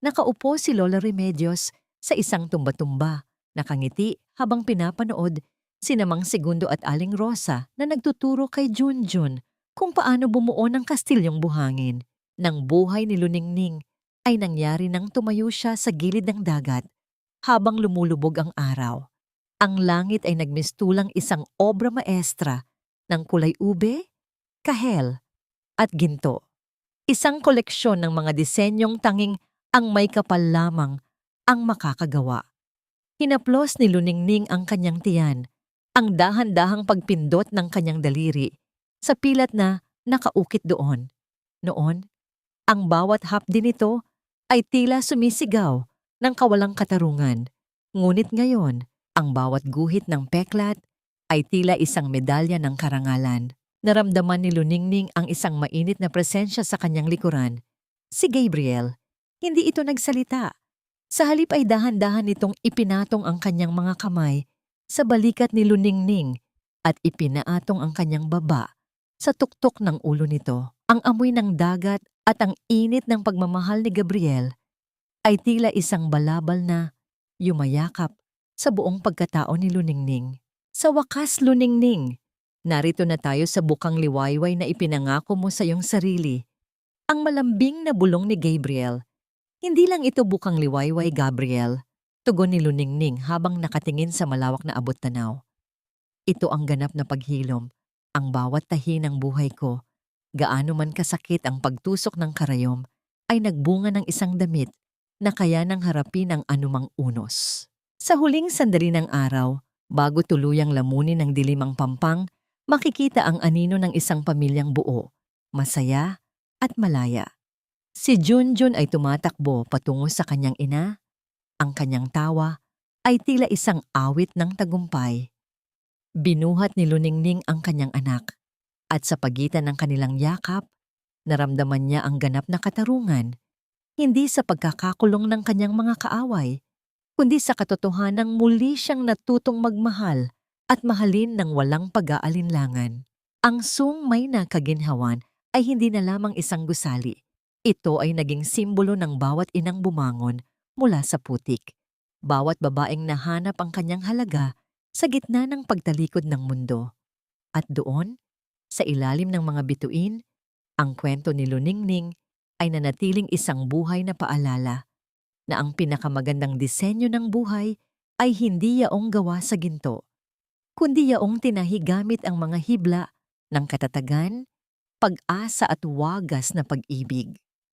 Nakaupo si Lola Remedios sa isang tumba-tumba, nakangiti habang pinapanood si Namang Segundo at Aling Rosa na nagtuturo kay Junjun kung paano bumuo ng kastilyong buhangin. Nang buhay ni Luningning ay nangyari nang tumayo siya sa gilid ng dagat habang lumulubog ang araw. Ang langit ay nagmistulang isang obra maestra ng kulay ube, kahel, at ginto. Isang koleksyon ng mga disenyong tanging ang may kapal lamang ang makakagawa. Hinaplos ni Luningning ang kanyang tiyan, ang dahan-dahang pagpindot ng kanyang daliri sa pilat na nakaukit doon. Noon, ang bawat hapdi nito ay tila sumisigaw ng kawalang katarungan. Ngunit ngayon, ang bawat guhit ng peklat ay tila isang medalya ng karangalan. Naramdaman ni Luningning ang isang mainit na presensya sa kanyang likuran. Si Gabriel. Hindi ito nagsalita. Sa halip ay dahan-dahan nitong ipinatong ang kanyang mga kamay sa balikat ni Luningning at ipinaatong ang kanyang baba sa tuktok ng ulo nito. Ang amoy ng dagat at ang init ng pagmamahal ni Gabriel ay tila isang balabal na yumayakap sa buong pagkatao ni Luningning. Sa wakas, Luningning, narito na tayo sa bukang liwayway na ipinangako mo sa iyong sarili. Ang malambing na bulong ni Gabriel. Hindi lang ito bukang liwayway, Gabriel, tugon ni Luningning habang nakatingin sa malawak na abot-tanaw. Ito ang ganap na paghilom, ang bawat tahi ng buhay ko. Gaano man kasakit ang pagtusok ng karayom, ay nagbunga ng isang damit na kaya nang harapin ang anumang unos. Sa huling sandali ng araw, bago tuluyang lamunin ng dilim ang pampang, makikita ang anino ng isang pamilyang buo, masaya at malaya. Si Junjun ay tumatakbo patungo sa kanyang ina. Ang kanyang tawa ay tila isang awit ng tagumpay. Binuhat ni Luningning ang kanyang anak at sa pagitan ng kanilang yakap, naramdaman niya ang ganap na katarungan, hindi sa pagkakakulong ng kanyang mga kaaway, kundi sa katotohanang muli siyang natutong magmahal at mahalin ng walang pag-aalinlangan. Ang sungmay na kaginhawan ay hindi na lamang isang gusali. Ito ay naging simbolo ng bawat inang bumangon mula sa putik. Bawat babaeng nahanap ang kanyang halaga sa gitna ng pagtalikod ng mundo. At doon, sa ilalim ng mga bituin, ang kwento ni Luningning ay nanatiling isang buhay na paalala na ang pinakamagandang disenyo ng buhay ay hindi yaong gawa sa ginto, kundi yaong tinahi gamit ang mga hibla ng katatagan, pag-asa at wagas na pag-ibig.